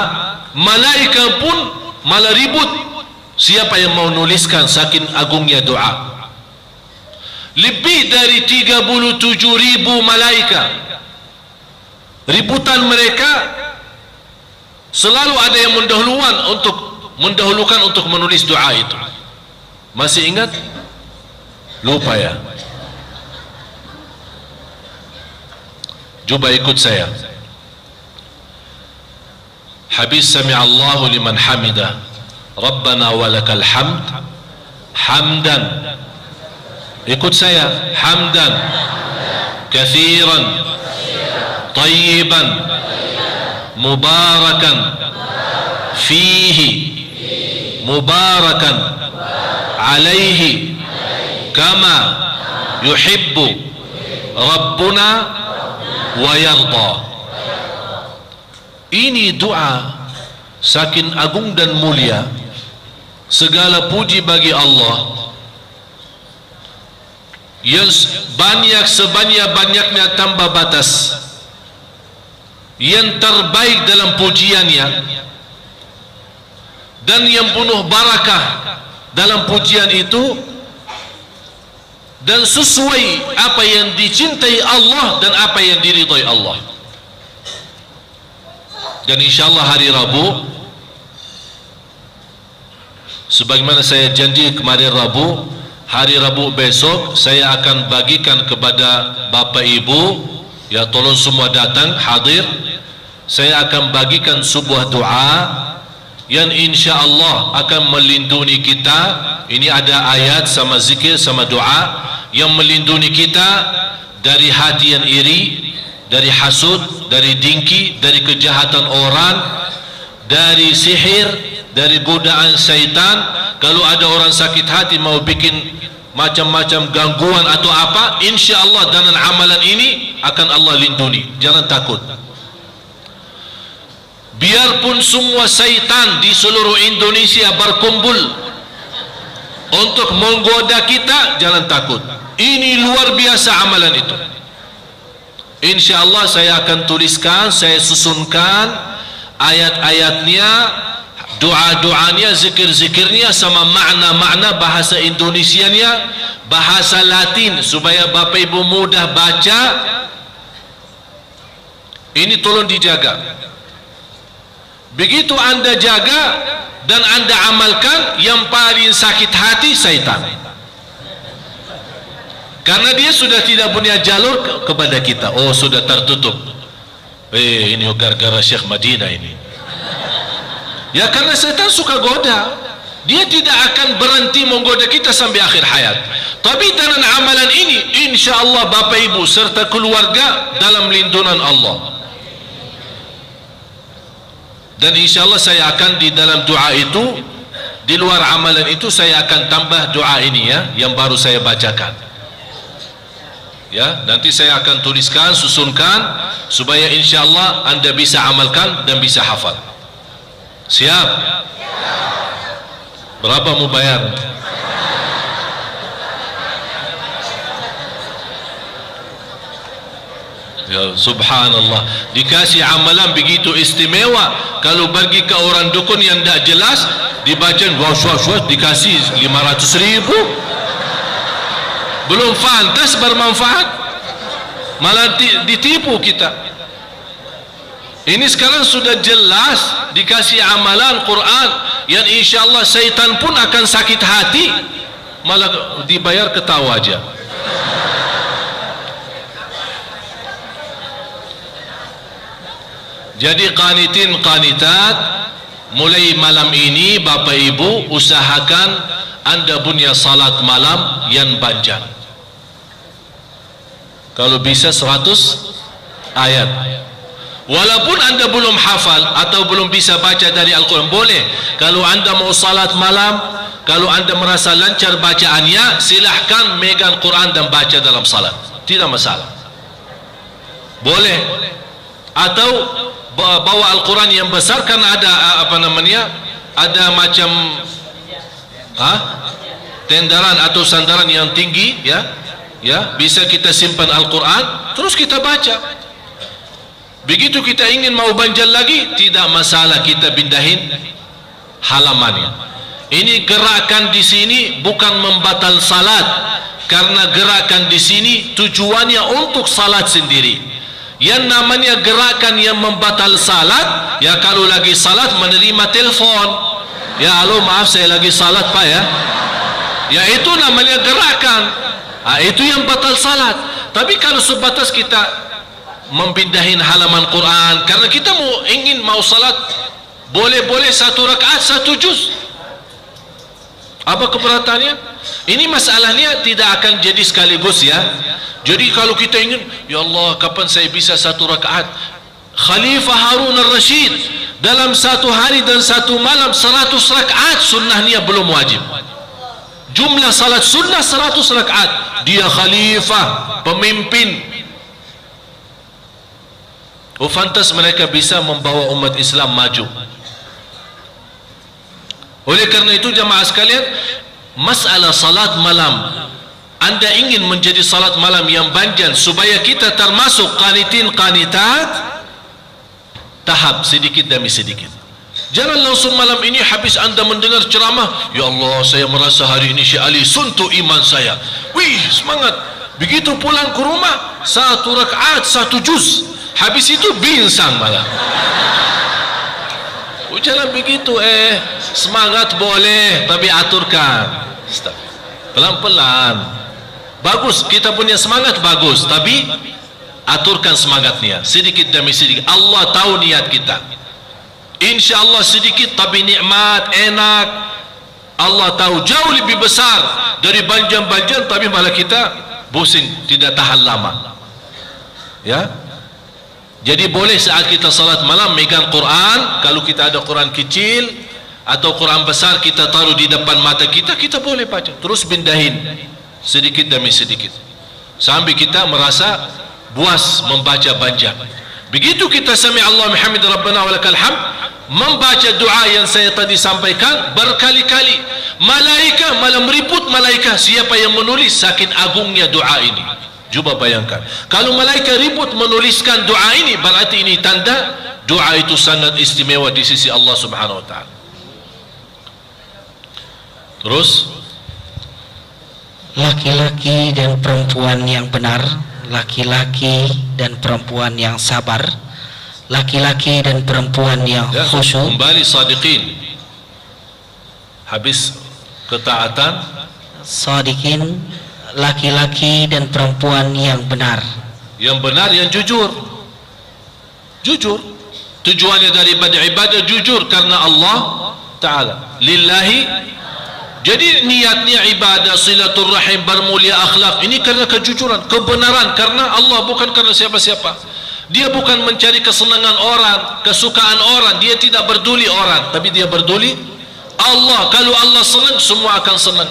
malaikat pun malah ribut siapa yang mau nuliskan saking agungnya doa. Lebih dari 37.000 malaikat, ributan mereka, selalu ada yang mendahulukan untuk menulis doa itu. Masih ingat? Lupa ya? Cuba ikut saya. Habis sami'allahu liman hamidah, Rabbana walakal hamd, hamdan. Ikut saya, hamdan kathiran tayyiban mubarakan fihi mubarakan alaihi kama yuhibbu Rabbuna wa yarda. Ini doa saking agung dan mulia. Segala puji bagi Allah yang banyak sebanyak-banyaknya tanpa batas, yang terbaik dalam pujiannya dan yang penuh barakah dalam pujian itu, dan sesuai apa yang dicintai Allah dan apa yang diridhai Allah. Dan insyaallah hari Rabu, sebagaimana saya janji kemarin Rabu, hari Rabu besok saya akan bagikan kepada Bapak Ibu, ya tolong semua datang hadir. Saya akan bagikan sebuah doa yang insya Allah akan melindungi kita. Ini ada ayat sama zikir sama doa yang melindungi kita dari hati yang iri, dari hasud, dari dengki, dari kejahatan orang, dari sihir, dari godaan syaitan. Kalau ada orang sakit hati mau bikin macam-macam gangguan atau apa, insya Allah dengan amalan ini akan Allah lindungi. Jangan takut. Biarpun semua syaitan di seluruh Indonesia berkumpul untuk menggoda kita, jangan takut. Ini luar biasa amalan itu. Insya Allah saya akan tuliskan, saya susunkan ayat-ayatnya, doa-doanya, zikir-zikirnya, sama makna-makna bahasa Indonesianya, bahasa Latin, supaya Bapak Ibu mudah baca. Ini tolong dijaga. Begitu anda jaga dan anda amalkan, yang paling sakit hati syaitan, karena dia sudah tidak punya jalur kepada kita. Oh, sudah tertutup. Ini gara-gara Syekh Madinah ini. Ya, karena setan suka goda. Dia tidak akan berhenti menggoda kita sampai akhir hayat. Tapi dengan amalan ini, insya Allah Bapak Ibu serta keluarga dalam lindungan Allah. Dan insya Allah saya akan di dalam doa itu, di luar amalan itu, saya akan tambah doa ini ya, yang baru saya bacakan. Ya, nanti saya akan tuliskan, susunkan, supaya insya Allah anda bisa amalkan dan bisa hafal. Siap? Berapa mau bayar? Ya, subhanallah, dikasih amalan begitu istimewa. Kalau pergi ke orang dukun yang tidak jelas, dibaca was-was, dikasih 500.000, belum pantas bermanfaat, malah ditipu kita. Ini sekarang sudah jelas dikasih amalan Quran yang insya Allah syaitan pun akan sakit hati, malah dibayar ketawa aja. Jadi qanitin qanitat, mulai malam ini Bapak Ibu usahakan anda punya salat malam yang panjang. Kalau bisa 100 ayat. Walaupun anda belum hafal atau belum bisa baca dari Al-Quran, boleh. Kalau anda mau salat malam, kalau anda merasa lancar bacaannya, silahkan megang Quran dan baca dalam salat, tidak masalah, boleh. Atau bawa Al-Quran yang besar, karena ada apa namanya, ada macam tendaran atau sandaran yang tinggi, ya, bisa kita simpan Al-Quran, terus kita baca. Begitu kita ingin mau banjal lagi, tidak masalah, kita pindahin halamannya. Ini gerakan di sini bukan membatal salat, karena gerakan di sini tujuannya untuk salat sendiri. Yang namanya gerakan yang membatal salat, ya kalau lagi salat menerima telefon, ya halo maaf saya lagi salat pak ya itu namanya gerakan. Itu yang batal salat. Tapi kalau sebatas kita mempindahin halaman Quran karena kita mau salat, boleh-boleh 1 rakaat 1 juz, apa keberatannya? Ini masalahnya tidak akan jadi sekaligus ya. Jadi kalau kita ingin, ya Allah kapan saya bisa 1 rakaat? Khalifah Harun al-Rashid dalam 1 hari dan 1 malam 100 rakaat, sunnahnya belum wajib. Jumlah salat sunnah 100 rakaat. Dia khalifah, pemimpin. Fantas mereka bisa membawa umat Islam maju. Oleh karena itu jamaah sekalian, masalah salat malam, Anda ingin menjadi salat malam yang banjal supaya kita termasuk qanitin qanitat, tahap sedikit demi sedikit. Jangan langsung malam ini habis Anda mendengar ceramah, ya Allah saya merasa hari ini Syekh Ali suntuk iman saya, wih semangat. Begitu pulang ke rumah 1 rakaat 1 juz, habis itu binsang malam. Jangan begitu, semangat boleh tapi aturkan pelan-pelan. Bagus kita punya semangat, bagus, tapi aturkan semangatnya sedikit demi sedikit. Allah tahu niat kita, insya Allah sedikit tapi nikmat enak. Allah tahu jauh lebih besar dari banjir-banjir, tapi malah kita bosan, tidak tahan lama ya. Jadi boleh saat kita salat malam megang Quran. Kalau kita ada Quran kecil atau Quran besar kita taruh di depan mata kita, kita boleh baca, terus pindahin sedikit demi sedikit sampai kita merasa puas membaca banjir. Begitu kita sami Allah Muhammad Rabbana walakal hamd, membaca doa yang saya tadi sampaikan berkali-kali, malaika malam ribut malaika siapa yang menulis, saking agungnya doa ini. Coba bayangkan kalau malaika ribut menuliskan doa ini, berarti ini tanda doa itu sangat istimewa di sisi Allah Subhanahu wa taala. Terus laki-laki dan perempuan yang benar, laki-laki dan perempuan yang sabar, laki-laki dan perempuan yang khusyuk. Kembali sadiqin, habis ketaatan sadiqin, laki-laki dan perempuan yang benar. Yang benar, yang jujur. Jujur. Tujuannya daripada ibadah jujur karena Allah Ta'ala. Lillahi. Jadi niatnya ibadah, silaturrahim, bermulia akhlak. Ini karena kejujuran, kebenaran. Karena Allah, bukan karena siapa-siapa. Dia bukan mencari kesenangan orang, kesukaan orang. Dia tidak peduli orang, tapi dia peduli Allah. Kalau Allah senang, semua akan senang.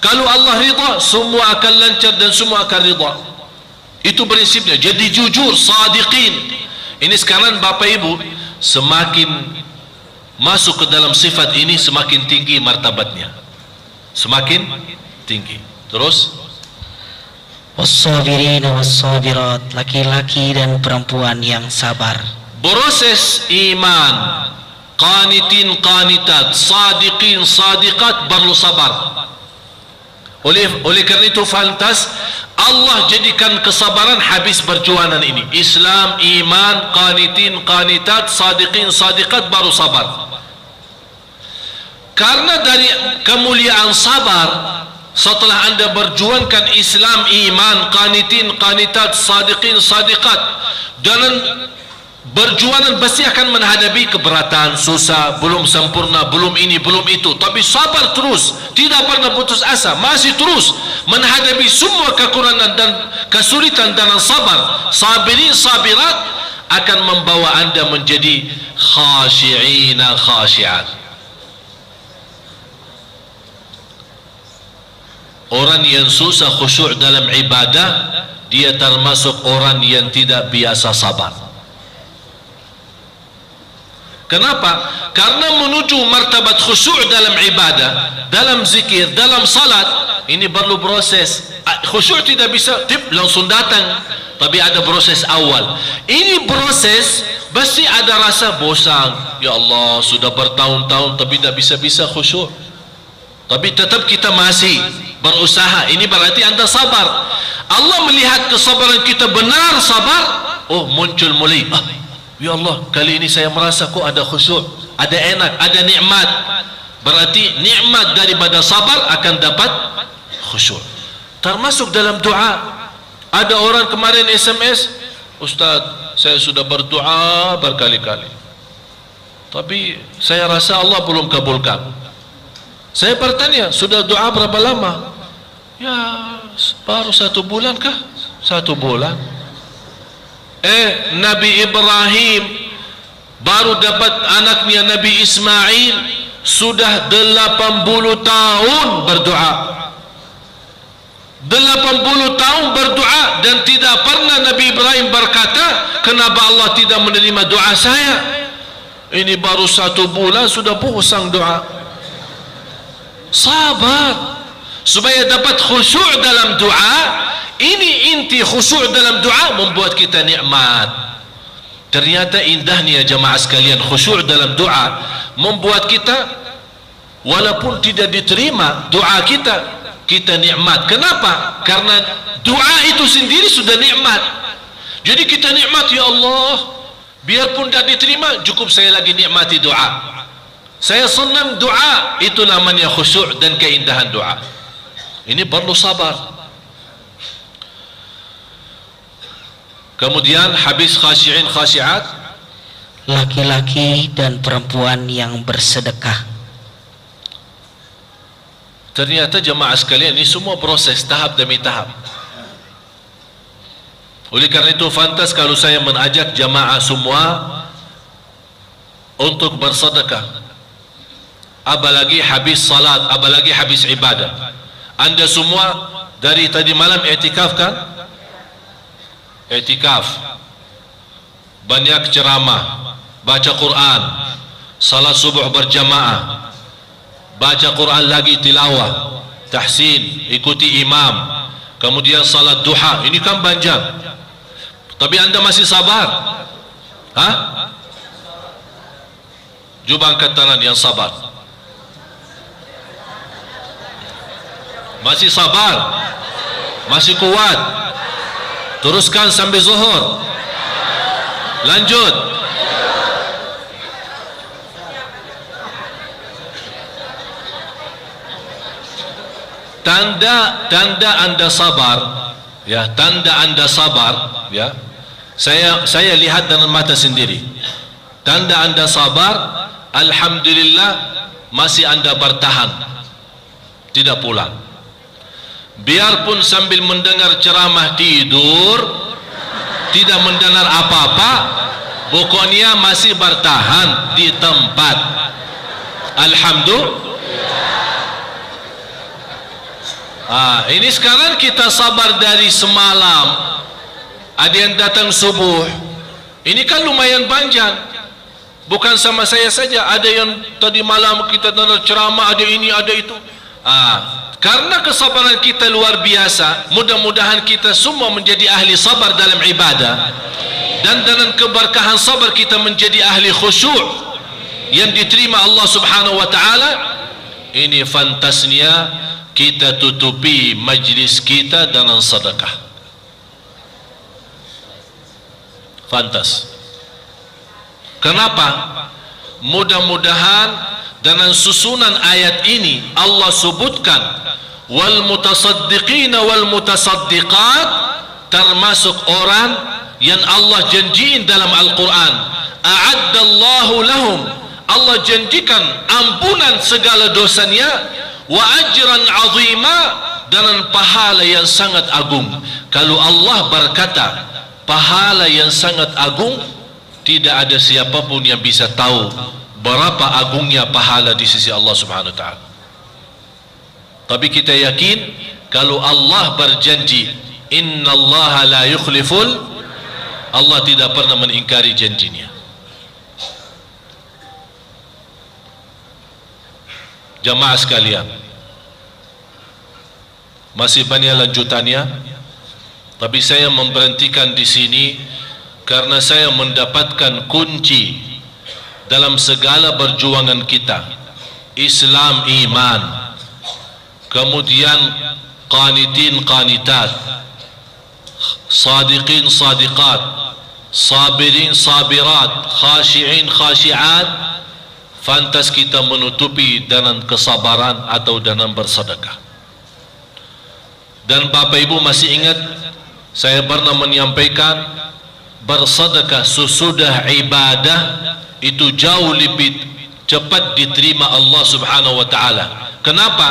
Kalau Allah ridha, semua akan lancar dan semua akan ridha. Itu prinsipnya. Jadi jujur, sadiqin. Ini sekarang Bapak Ibu, semakin masuk ke dalam sifat ini, semakin tinggi martabatnya, semakin tinggi. Terus wassabirin wassabirat, laki-laki dan perempuan yang sabar. Proses iman, qanitin qanitat, sadiqin sadiqat, perlu sabar. Oleh karena itu fantas Allah jadikan kesabaran habis perjuangan ini. Islam, iman, qanitin qanitat, sadiqin sadiqat, baru sabar. Karena dari kemuliaan sabar, setelah Anda berjuangkan Islam, iman, qanitin qanitat, sadiqin sadiqat, dan berjuangan pasti akan menghadapi keberatan, susah, belum sempurna, belum ini, belum itu, tapi sabar terus, tidak pernah putus asa, masih terus menghadapi semua kekurangan dan kesulitan, dan sabar, sabirin sabirat akan membawa Anda menjadi khashi'ina khashi'at. Orang yang susah khusyuk dalam ibadah, dia termasuk orang yang tidak biasa sabar. Kenapa? Karena menuju martabat khusyuk dalam ibadah, dalam zikir, dalam salat, ini perlu proses. Khusyuk tidak bisa tip langsung datang, tapi ada proses awal. Ini proses pasti ada rasa bosan. Ya Allah, sudah bertahun-tahun tapi tidak bisa-bisa khusyuk. Tapi tetap kita masih berusaha. Ini berarti anda sabar. Allah melihat kesabaran kita benar sabar. Oh, muncul mulai. Ya Allah, kali ini saya merasa kok ada khusyuk, ada enak, ada nikmat. Berarti nikmat daripada sabar akan dapat khusyuk. Termasuk dalam doa. Ada orang kemarin SMS, Ustaz, saya sudah berdoa berkali-kali, tapi saya rasa Allah belum kabulkan. Saya bertanya, sudah doa berapa lama? Ya, baru 1 bulan kah? 1 bulan. Nabi Ibrahim baru dapat anaknya Nabi Ismail, sudah 80 tahun berdoa. 80 tahun berdoa dan tidak pernah Nabi Ibrahim berkata, kenapa Allah tidak menerima doa saya? Ini baru 1 bulan sudah pusing doa. Sabar supaya dapat khusyuk dalam doa. Ini inti khusyuk dalam doa, membuat kita nikmat. Ternyata indahnya jemaah sekalian, khusyuk dalam doa membuat kita walaupun tidak diterima doa kita, kita nikmat. Kenapa? Karena doa itu sendiri sudah nikmat. Jadi kita nikmat, ya Allah, biarpun tidak diterima, cukup saya lagi nikmati doa. Saya senang doa, itu namanya khusyuk dan keindahan doa. Ini perlu sabar. Kemudian habis khasyi'in khasyi'at, laki-laki dan perempuan yang bersedekah. Ternyata jemaah sekalian, ini semua proses tahap demi tahap. Oleh karena itu fantas kalau saya mengajak jemaah semua untuk bersedekah, apalagi habis salat, apalagi habis ibadah. Anda semua dari tadi malam i'tikaf kan? I'tikaf, banyak ceramah, baca Quran, salat subuh berjamaah, baca Quran lagi, tilawah, tahsin, ikuti imam, kemudian salat duha. Ini kan panjang, tapi anda masih sabar? Hah? Coba angkat tangan yang sabar. Masih sabar? Masih kuat? Teruskan sampai zuhur. Lanjut. Tanda anda sabar, ya, tanda anda sabar, ya. Saya lihat dengan mata sendiri. Tanda anda sabar, alhamdulillah masih anda bertahan, tidak pulang. Biarpun sambil mendengar ceramah tidur, tidak mendengar apa-apa, pokoknya masih bertahan di tempat. Alhamdulillah. Ini sekarang kita sabar dari semalam. Ada yang datang subuh. Ini kan lumayan panjang. Bukan sama saya saja, ada yang tadi malam kita dengar ceramah, ada ini, ada itu. Karena kesabaran kita luar biasa, mudah-mudahan kita semua menjadi ahli sabar dalam ibadah, dan dengan keberkahan sabar kita menjadi ahli khusyuk yang diterima Allah subhanahu wa ta'ala. Ini fantasnya kita tutupi majlis kita dengan sedekah. Fantas. Kenapa? Mudah-mudahan dengan susunan ayat ini Allah sebutkan wal mutasaddiqina wal mutasaddiqat, termasuk orang yang Allah janjiin dalam Al-Quran. A'addallahu lahum, Allah janjikan ampunan segala dosanya, wa ajran azima, dengan pahala yang sangat agung. Kalau Allah berkata pahala yang sangat agung, tidak ada siapapun yang bisa tahu berapa agungnya pahala di sisi Allah subhanahu wa ta'ala. Tapi kita yakin kalau Allah berjanji, innallaha la yukhliful, Allah tidak pernah mengingkari janjinya. jamaah sekalian, masih banyak lanjutannya, tapi saya memberhentikan di sini karena saya mendapatkan kunci dalam segala perjuangan kita. Islam iman, kemudian qanitin qanitat, sadiqin sadiqat, sabirin sabirat, khashi'in khashi'at. Fantas kita menutupi dengan kesabaran atau dengan bersedekah. Dan Bapak Ibu masih ingat saya pernah menyampaikan, bersedekah sesudah ibadah itu jauh lebih cepat diterima Allah Subhanahu wa taala. Kenapa?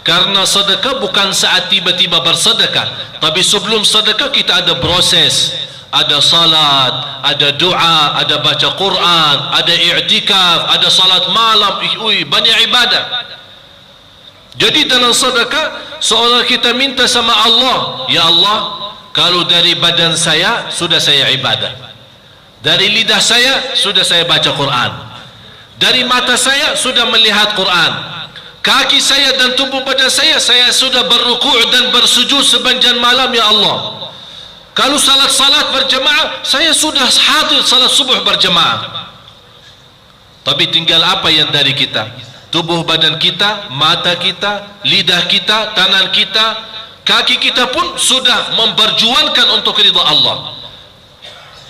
Karena sedekah bukan saat tiba-tiba bersedekah, tapi sebelum sedekah kita ada proses, ada salat, ada doa, ada baca Quran, ada i'tikaf, ada salat malam, banyak ibadah. Jadi dalam sedekah seolah kita minta sama Allah, ya Allah, kalau dari badan saya sudah saya ibadah, dari lidah saya sudah saya baca Quran, dari mata saya sudah melihat Quran, kaki saya dan tubuh badan saya sudah berruku' dan bersujud sepanjang malam, ya Allah. Kalau salat-salat berjemaah, saya sudah hadir salat subuh berjemaah. Tapi tinggal apa yang dari kita? Tubuh badan kita, mata kita, lidah kita, tangan kita, kaki kita pun sudah memperjuangkan untuk ridha Allah.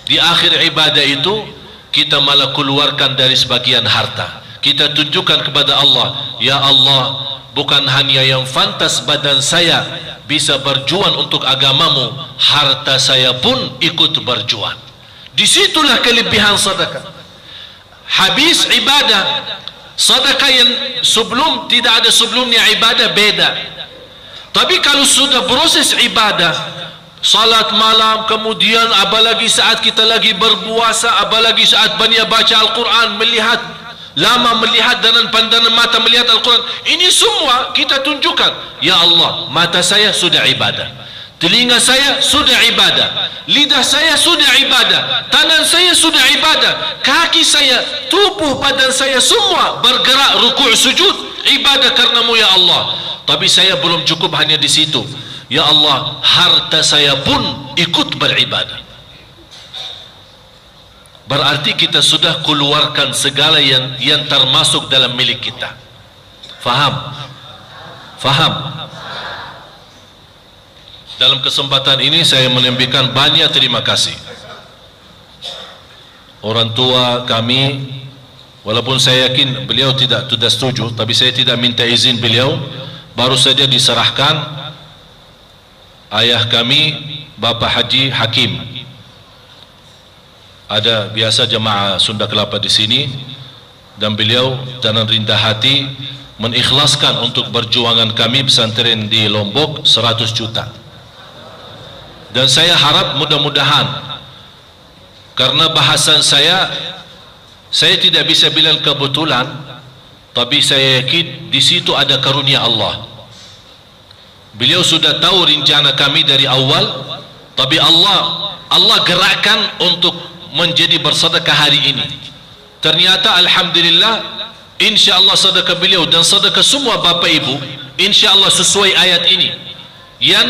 Di akhir ibadah itu kita malah keluarkan dari sebagian harta. Kita tunjukkan kepada Allah, ya Allah, bukan hanya yang fantas badan saya bisa berjuang untuk agamamu, harta saya pun ikut berjuang. Disitulah kelebihan sedekah. Habis ibadah, sedekah yang sebelum tidak ada sebelumnya ibadah beda. Tapi kalau sudah proses ibadah, salat malam, kemudian apalagi saat kita lagi berpuasa, apalagi saat banyak baca Al-Quran, lama melihat dengan pandangan mata melihat Al-Quran, ini semua kita tunjukkan, ya Allah, mata saya sudah ibadah, telinga saya sudah ibadah, lidah saya sudah ibadah, tangan saya sudah ibadah, kaki saya, tubuh badan saya semua bergerak ruku' sujud ibadah karenamu, ya Allah. Tapi saya belum cukup hanya di situ, ya Allah, harta saya pun ikut beribadah. Berarti kita sudah keluarkan segala yang termasuk dalam milik kita. Faham? Faham? Dalam kesempatan ini saya menyampaikan banyak terima kasih orang tua kami, walaupun saya yakin beliau tidak setuju, tapi saya tidak minta izin beliau. Baru saja diserahkan ayah kami, Bapak Haji Hakim. Ada biasa jemaah Sunda Kelapa di sini, dan beliau dengan rendah hati mengikhlaskan untuk perjuangan kami pesantren di Lombok 100 juta. Dan saya harap mudah-mudahan, karena bahasan saya tidak bisa bilang kebetulan, tapi saya yakin di situ ada karunia Allah. Beliau sudah tahu rencana kami dari awal, tapi Allah gerakkan untuk menjadi bersedekah hari ini. Ternyata alhamdulillah, insyaallah sedekah beliau dan sedekah semua Bapak Ibu insyaallah sesuai ayat ini, yang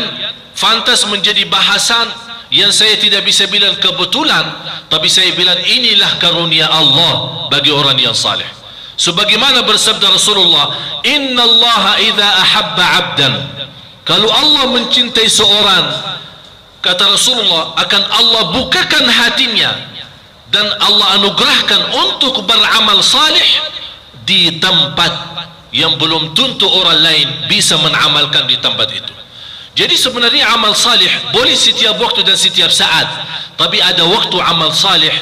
fantas menjadi bahasan yang saya tidak bisa bilang kebetulan, tapi saya bilang inilah karunia Allah bagi orang yang saleh. Sebagaimana bersabda Rasulullah, innallaha idza ahabba 'abdan, kalau Allah mencintai seorang, kata Rasulullah, akan Allah bukakan hatinya dan Allah anugerahkan untuk beramal salih di tempat yang belum tentu orang lain bisa mengamalkan di tempat itu. Jadi sebenarnya amal salih boleh setiap waktu dan setiap saat, tapi ada waktu amal salih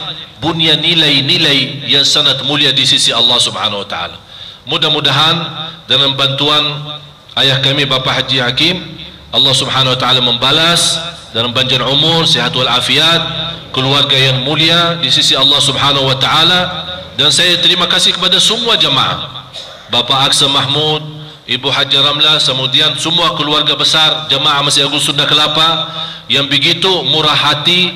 punya nilai-nilai yang sangat mulia di sisi Allah Subhanahu wa taala. Mudah-mudahan dengan bantuan ayah kami Bapak Haji Hakim, Allah Subhanahu wa taala membalas dalam panjang umur, sehat wal afiat, keluarga yang mulia di sisi Allah Subhanahu wa taala. Dan saya terima kasih kepada semua jemaah, Bapak Aksa Mahmud, Ibu Haji Ramlah, kemudian semua keluarga besar jemaah Masjid Agung Sunda Kelapa yang begitu murah hati,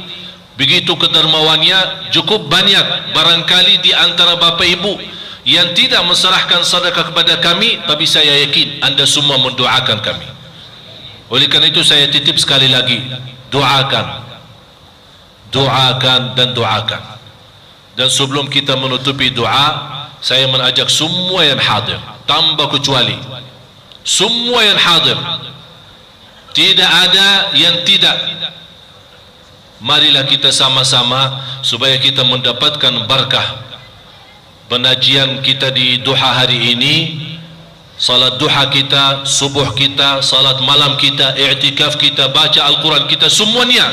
begitu kedermawannya. Cukup banyak barangkali di antara Bapak Ibu yang tidak menserahkan sedekah kepada kami, tapi saya yakin anda semua mendoakan kami. Oleh kerana itu saya titip sekali lagi, doakan dan doakan. Dan sebelum kita menutupi doa, saya mengajak semua yang hadir, tanpa kecuali, semua yang hadir, tidak ada yang tidak. Marilah kita sama-sama supaya kita mendapatkan berkah pengajian kita di duha hari ini, salat duha kita, subuh kita, salat malam kita, i'tikaf kita, baca Al-Quran kita, semuanya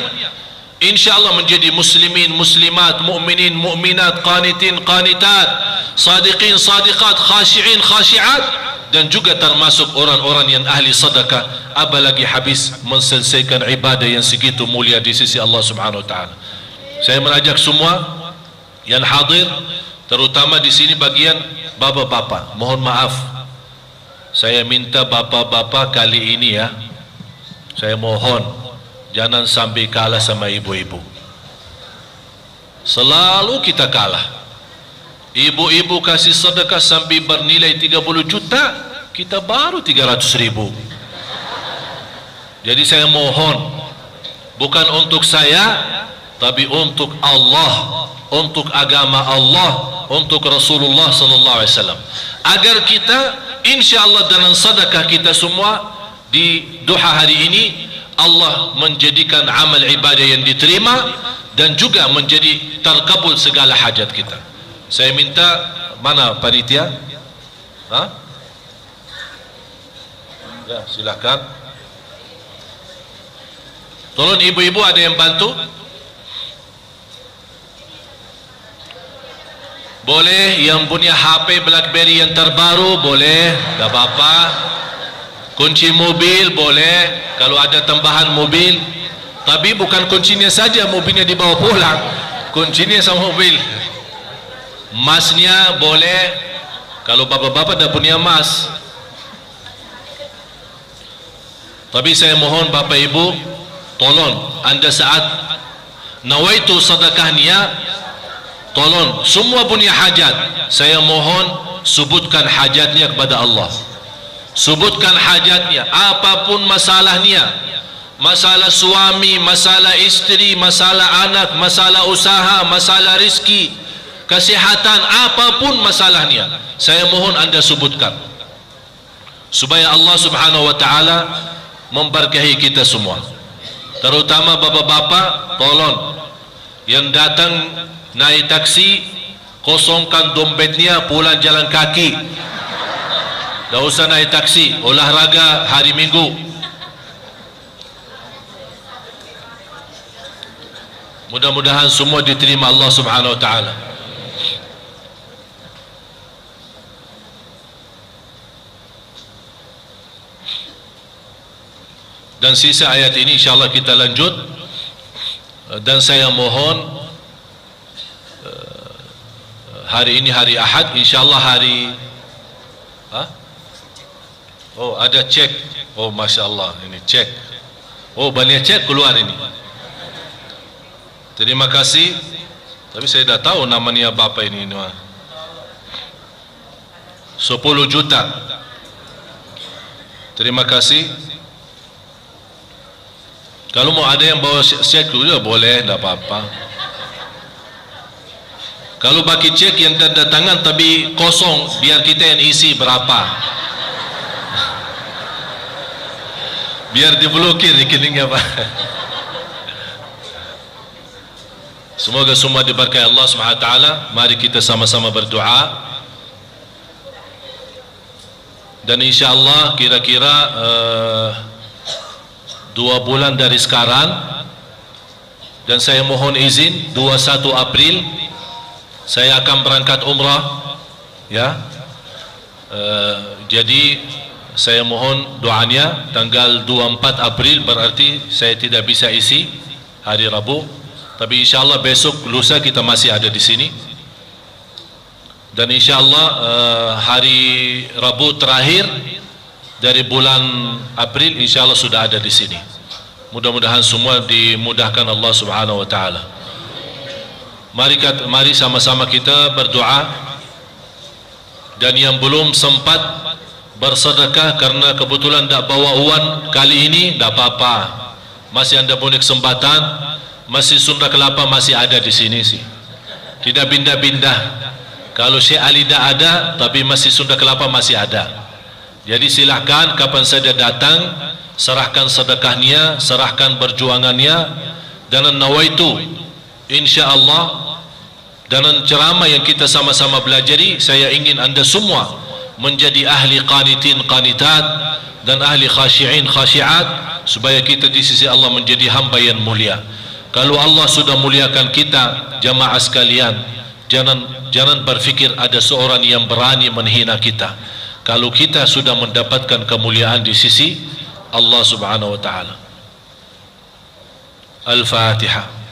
InsyaAllah menjadi muslimin, muslimat, mu'minin, mu'minat, qanitin, qanitat, sadiqin, sadiqat, khashi'in, khashi'at, dan juga termasuk orang-orang yang ahli sedekah, apalagi habis menyelesaikan ibadah yang segitu mulia di sisi Allah Subhanahu wa taala. Saya mengajak semua yang hadir, terutama di sini bagian bapa-bapa, mohon maaf, saya minta bapa-bapa kali ini ya, saya mohon jangan sampai kalah sama ibu-ibu. Selalu kita kalah. Ibu-ibu kasih sedekah sampai bernilai 30 juta, kita baru 300.000. Jadi saya mohon, bukan untuk saya, tapi untuk Allah, untuk agama Allah, untuk Rasulullah sallallahu alaihi wasallam, agar kita insyaallah dengan sedekah kita semua di duha hari ini, Allah menjadikan amal ibadah yang diterima dan juga menjadi terkabul segala hajat kita. Saya minta, mana panitia? Ya, silakan. Tolong ibu-ibu ada yang bantu? Boleh yang punya HP BlackBerry yang terbaru, boleh, tak apa-apa. Kunci mobil boleh, kalau ada tambahan mobil, tapi bukan kuncinya saja, mobilnya dibawa pulang, kuncinya sama mobil. Masnya boleh, kalau bapak-bapak dah punya mas. Tapi saya mohon bapak ibu, tolong anda saat nawaitu sedekah niat, tolong semua punya hajat, saya mohon sebutkan hajatnya kepada Allah. Sebutkan hajatnya, apapun masalahnya, masalah suami, masalah istri, masalah anak, masalah usaha, masalah rizki, kesihatan, apapun masalahnya, saya mohon anda sebutkan, supaya Allah Subhanahu wa ta'ala memberkahi kita semua. Terutama bapak-bapak, tolong yang datang naik taksi, kosongkan dompetnya, pulang jalan kaki. Tak usah naik taksi, olahraga hari Minggu. Mudah-mudahan semua diterima Allah Subhanahu wa taala. Dan sisa ayat ini insyaallah kita lanjut. Dan saya mohon hari ini hari Ahad, insyaallah hari oh ada cek, oh Masya Allah, ini cek, oh banyak cek keluar ini. Terima kasih. Tapi saya dah tahu namanya bapa ini, 10 juta. Terima kasih. Kalau mau ada yang bawa cek juga boleh, tak apa-apa. Kalau bagi cek yang tanda tangan tapi kosong, biar kita yang isi berapa, biar diblokir rekeningnya Pak. Semoga semua diberkahi Allah Subhanahu wa taala. Mari kita sama-sama berdoa. Dan insyaallah kira-kira 2 bulan dari sekarang, dan saya mohon izin 21 April saya akan berangkat umrah ya. Jadi saya mohon doanya tanggal 24 April, berarti saya tidak bisa isi hari Rabu, tapi insyaallah besok lusa kita masih ada di sini. Dan insyaallah hari Rabu terakhir dari bulan April insyaallah sudah ada di sini. Mudah-mudahan semua dimudahkan Allah Subhanahu wa taala. Mari sama-sama kita berdoa dan yang belum sempat bersedekah karena kebetulan tak bawa uang kali ini, tak apa-apa, masih anda punya kesempatan, masih Sunda Kelapa masih ada di sini sih, tidak pindah-pindah. Kalau Syekh Ali tak ada, tapi masih Sunda Kelapa masih ada. Jadi silakan kapan saja datang, serahkan sedekahnya, serahkan perjuangannya, dan nawaitu insyaallah dengan ceramah yang kita sama-sama belajari, saya ingin anda semua menjadi ahli qanitin qanitat dan ahli khasyi'in khasyi'at, supaya kita di sisi Allah menjadi hamba yang mulia. Kalau Allah sudah muliakan kita, jamaah sekalian, jangan berfikir ada seorang yang berani menghina kita. Kalau kita sudah mendapatkan kemuliaan di sisi Allah Subhanahu wa taala. Al-Fatihah.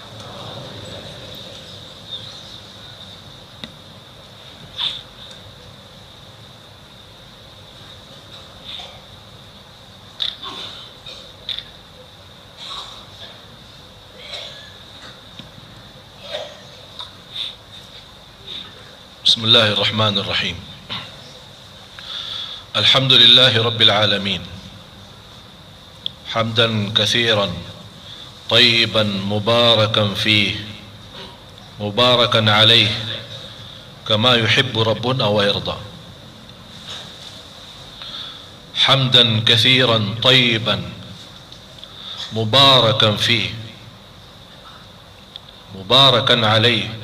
بسم الله الرحمن الرحيم. الحمد لله رب العالمين، حمدا كثيرا طيبا مباركا فيه مباركا عليه كما يحب ربنا ويرضى. حمدا كثيرا طيبا مباركا فيه مباركا عليه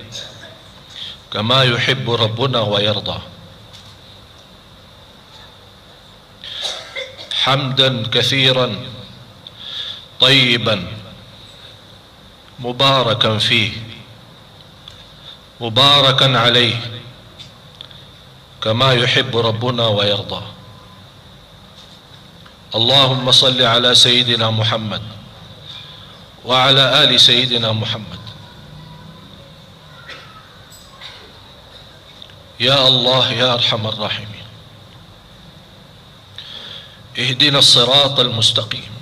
كما يحب ربنا ويرضى. حمدا كثيرا طيبا مباركا فيه مباركا عليه كما يحب ربنا ويرضى. اللهم صل على سيدنا محمد وعلى آل سيدنا محمد. يا الله يا أرحم الراحمين، اهدنا الصراط المستقيم،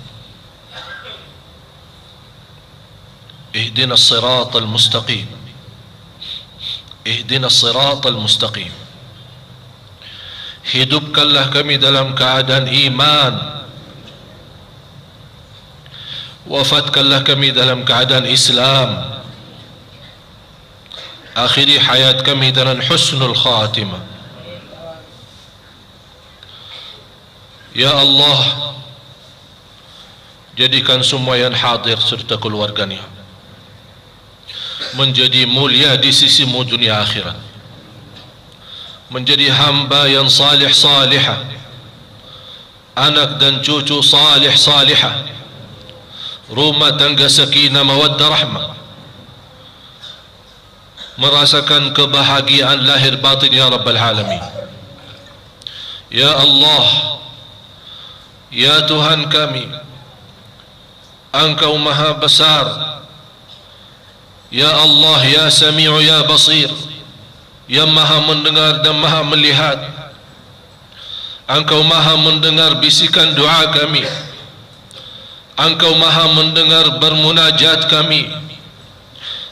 اهدنا الصراط المستقيم، اهدنا الصراط المستقيم. Hidupkanlah kami dalam keadaan iman, wafatkanlah kami dalam keadaan Islam, akhiri hayat kami dengan husnul khatimah. Ya Allah, jadikan semua yang hadir serta keluarganya menjadi mulia di sisimu dunia akhirat, menjadi hamba yang salih salihah, anak dan cucu salih salihah, rumah tangga sakinah mawaddah rahmah, merasakan kebahagiaan lahir batin ya Rabbal Alamin. Ya Allah, ya Tuhan kami, Engkau maha besar. Ya Allah, ya Sami'u ya Basir, yang maha mendengar dan maha melihat. Engkau maha mendengar bisikan doa kami, Engkau maha mendengar bermunajat kami,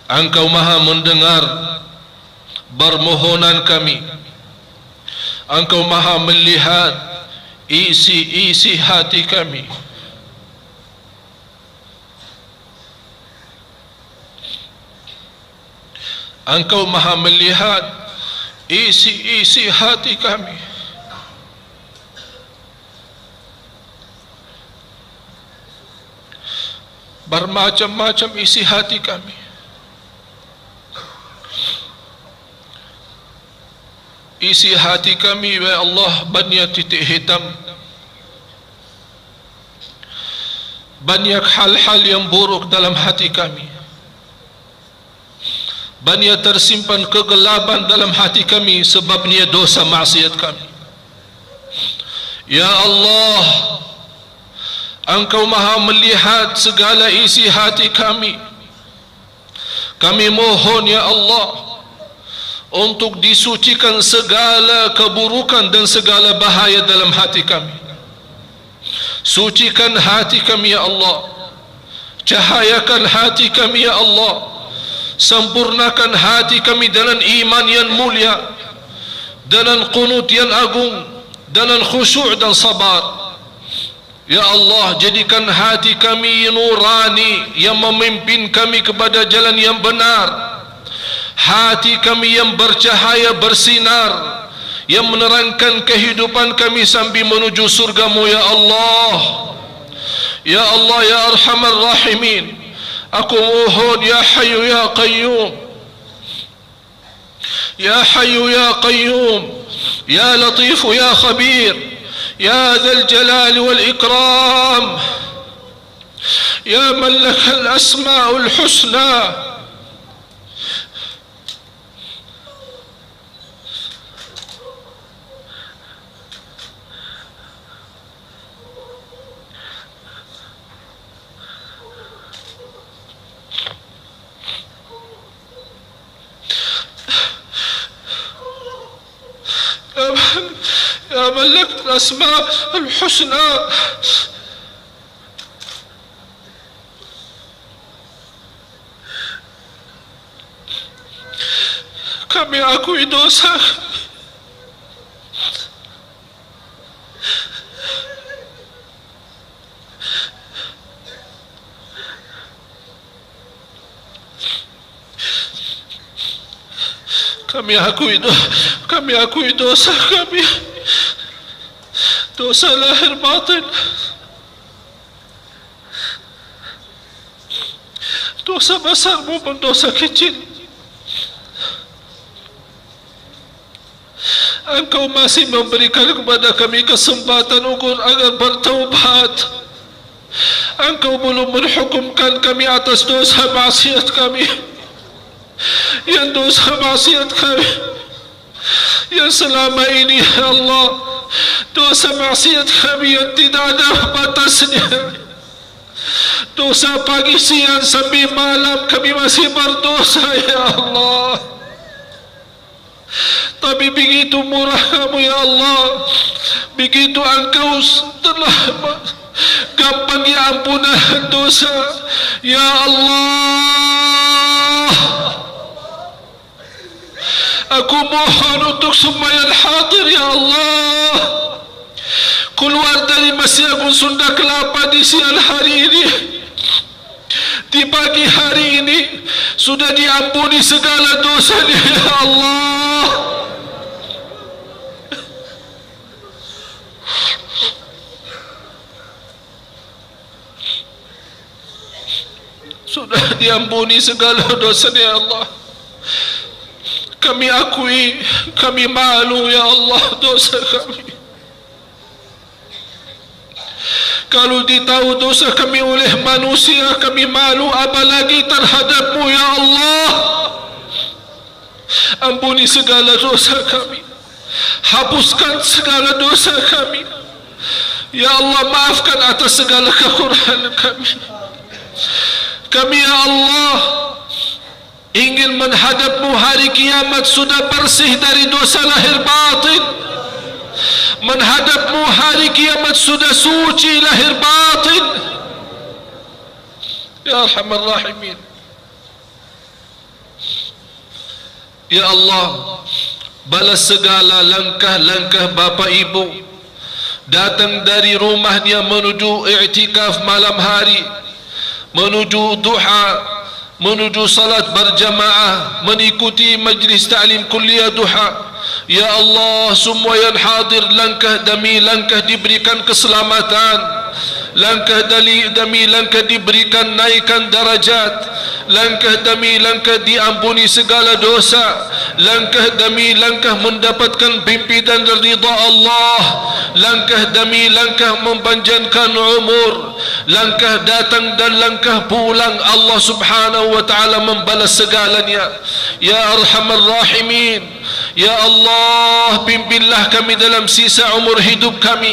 Engkau maha mendengar permohonan kami, Engkau maha melihat isi hati kami. Engkau maha melihat isi hati kami. Bermacam-macam isi hati kami. Isi hati kami, ya Allah, banyak titik hitam, banyak hal-hal yang buruk dalam hati kami, banyak tersimpan kegelapan dalam hati kami sebabnya dosa maksiat kami. Ya Allah, Engkau maha melihat segala isi hati kami. Kami mohon ya Allah untuk disucikan segala keburukan dan segala bahaya dalam hati kami. Sucikan hati kami ya Allah, cahayakan hati kami ya Allah, sempurnakan hati kami dengan iman yang mulia, dengan qunut yang agung, dengan khusyuk dan sabar. Ya Allah, jadikan hati kami nurani yang memimpin kami kepada jalan yang benar, hati kami yang bercahaya bersinar, yang menerangkan kehidupan kami sambil menuju surgamu. Ya Allah, ya Allah, ya Arhamar Rahimin, aku mohon, ya Hayyu ya Qayyum, ya Hayyu ya Qayyum, ya Latif ya Khabir, ya Dzal Jalal wal Ikram, ya man lakal asma'ul husna. يا ملك الأسماء الحسنى kami akui dosa, kami akui dosa kami, dosa lahir batin, dosa besar maupun dosa kecil. Engkau masih memberikan kepada kami kesempatan agar bertaubat. Engkau belum menhukumkan kami atas dosa maksiat kami, yang dosa maksiat kami yang selama ini, ya Allah, dosa maksiat kami yang tidak ada batasnya, dosa pagi siang sampai malam kami masih berdosa, ya Allah. Tapi begitu murah kamu, ya Allah, begitu engkau telah gampang ya ampunan dosa, ya Allah. Aku mohon untuk semua yang hadir, ya Allah, keluar dari Masjid Agung Sunda Kelapa di siang hari ini, di pagi hari ini, sudah diampuni segala dosanya, ya Allah. Sudah diampuni segala dosanya, ya Allah. Kami akui, kami malu, ya Allah, dosa kami. Kalau ditahu dosa kami oleh manusia, kami malu, apalagi terhadap-Mu, ya Allah. Ampuni segala dosa kami, hapuskan segala dosa kami, ya Allah. Maafkan atas segala kekurangan kami. Kami, ya Allah, ingin menghadap-Mu hari kiamat sudah bersih dari dosa lahir batin. Menghadap-Mu hari kiamat sudah suci lahir batin, ya Arhamar Rahimin. Ya Allah, balas segala langkah-langkah bapa ibu datang dari rumahnya menuju i'tikaf malam hari, menuju duha, menuju salat berjamaah, mengikuti majlis ta'lim kuliah duha. Ya Allah, semua yang hadir langkah demi langkah diberikan keselamatan, langkah demi langkah diberikan naikkan darajat, langkah demi langkah diampuni segala dosa, langkah demi langkah mendapatkan pimpinan ridha Allah, langkah demi langkah mempanjangkan umur, langkah datang dan langkah pulang. Allah Subhanahu wa taala membalas segalanya. Ya Arhamar Rahimin, ya Allah, pimpinlah kami dalam sisa umur hidup kami,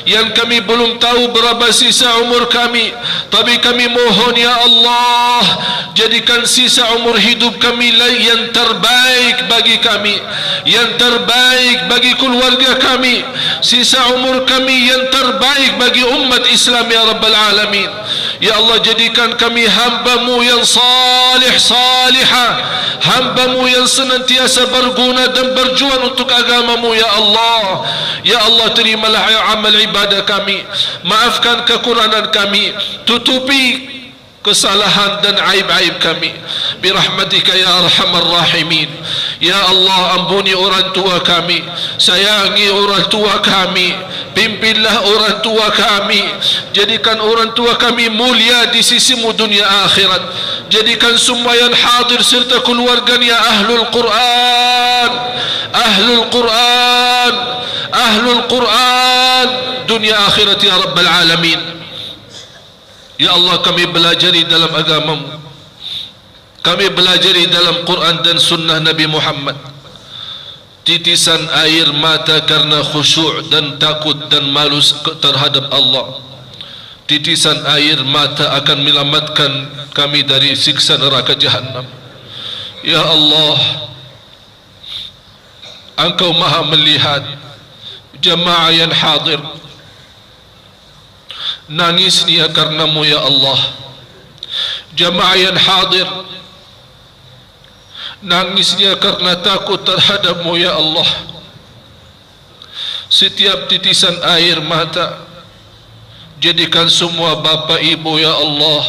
yang kami belum tahu berapa sisa umur kami, tapi kami mohon, ya Allah, jadikan sisa umur hidup kami yang terbaik bagi kami, yang terbaik bagi keluarga kami, sisa umur kami yang terbaik bagi umat Islam ya Rabbal Alamin. Ya Allah, jadikan kami hamba-Mu yang salih salihah, hamba-Mu yang senantiasa berguna dan berjuang untuk agama-Mu ya Allah. Ya Allah, terimalah amal ibadah kami, maafkan kekurangan kami, tutupi kesalahan dan aib-aib kami birahmatika ya arhamar rahimin. Ya Allah, ampuni orang tua kami, sayangi orang tua kami, pimpinlah orang tua kami, jadikan orang tua kami mulia di sisimu dunia akhirat. Jadikan semua yang hadir serta keluarganya ahlul Quran, ahlul Quran, ahlul Quran dunia akhirat ya Rabbal Alamin. Ya Allah, kami belajari dalam agama-Mu, kami belajari dalam Quran dan sunnah Nabi Muhammad, titisan air mata karena khusyuk dan takut dan malu terhadap Allah. Titisan air mata akan menyelamatkan kami dari siksa neraka Jahannam. Ya Allah, Engkau maha melihat jamaah yang hadir, nangisnya karenamu ya Allah. Jamaah yang hadir nangisnya karena takut terhadapmu ya Allah. Setiap titisan air mata, jadikan semua bapa ibu ya Allah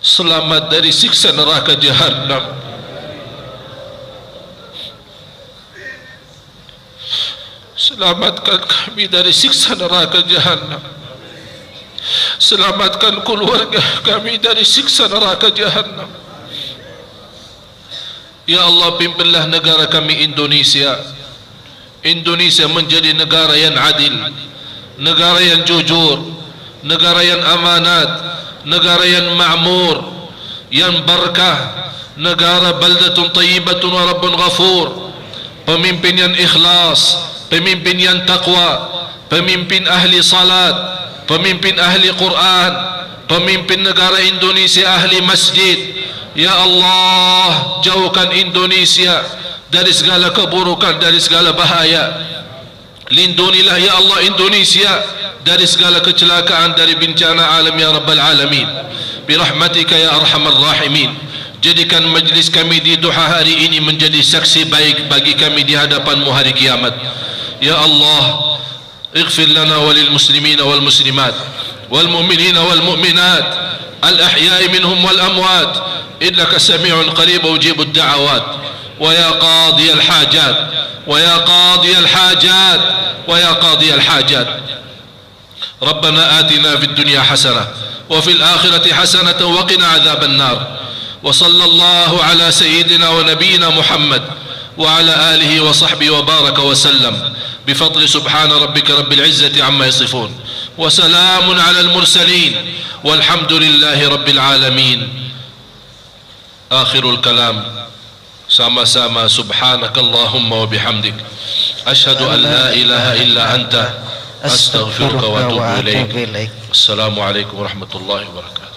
selamat dari siksa neraka Jahannam. Selamatkan kami dari siksa neraka Jahannam. Selamatkan keluarga kami dari siksa neraka Jahannam. Ya Allah, pimpinlah negara kami Indonesia. Indonesia menjadi negara yang adil, negara yang jujur, negara yang amanat, negara yang ma'mur, yang berkah, negara baldatun tayyibatun wa rabbun ghafur. Pemimpin yang ikhlas, pemimpin yang taqwa, pemimpin ahli salat, pemimpin ahli Quran, pemimpin negara Indonesia ahli masjid. Ya Allah, jauhkan Indonesia dari segala keburukan, dari segala bahaya. Lindungilah ya Allah Indonesia dari segala kecelakaan, dari bencana alam ya Rabbal Alamin. Birahmatika ya arhamar rahimin. Jadikan majlis kami di duha hari ini menjadi saksi baik bagi kami di hadapan-Mu hari kiamat. Ya Allah, اغفر لنا وللمسلمين والمسلمات والمؤمنين والمؤمنات الأحياء منهم والأموات إنك سميع قريب وجيب الدعوات. ويا قاضي الحاجات، ويا قاضي الحاجات، ويا قاضي الحاجات، ربنا آتنا في الدنيا حسنة وفي الآخرة حسنة وقنا عذاب النار. وصلى الله على سيدنا ونبينا محمد وعلى آله وصحبه وبارك وسلم بفضل سبحان ربك رب العزة عما يصفون وسلام على المرسلين والحمد لله رب العالمين. آخر الكلام sama-sama subhanak Allahumma wa bihamdik asyhadu an la ilaha illa anta astaghfiruka wa atubu ilaik. Assalamualaikum warahmatullahi wabarakatuh.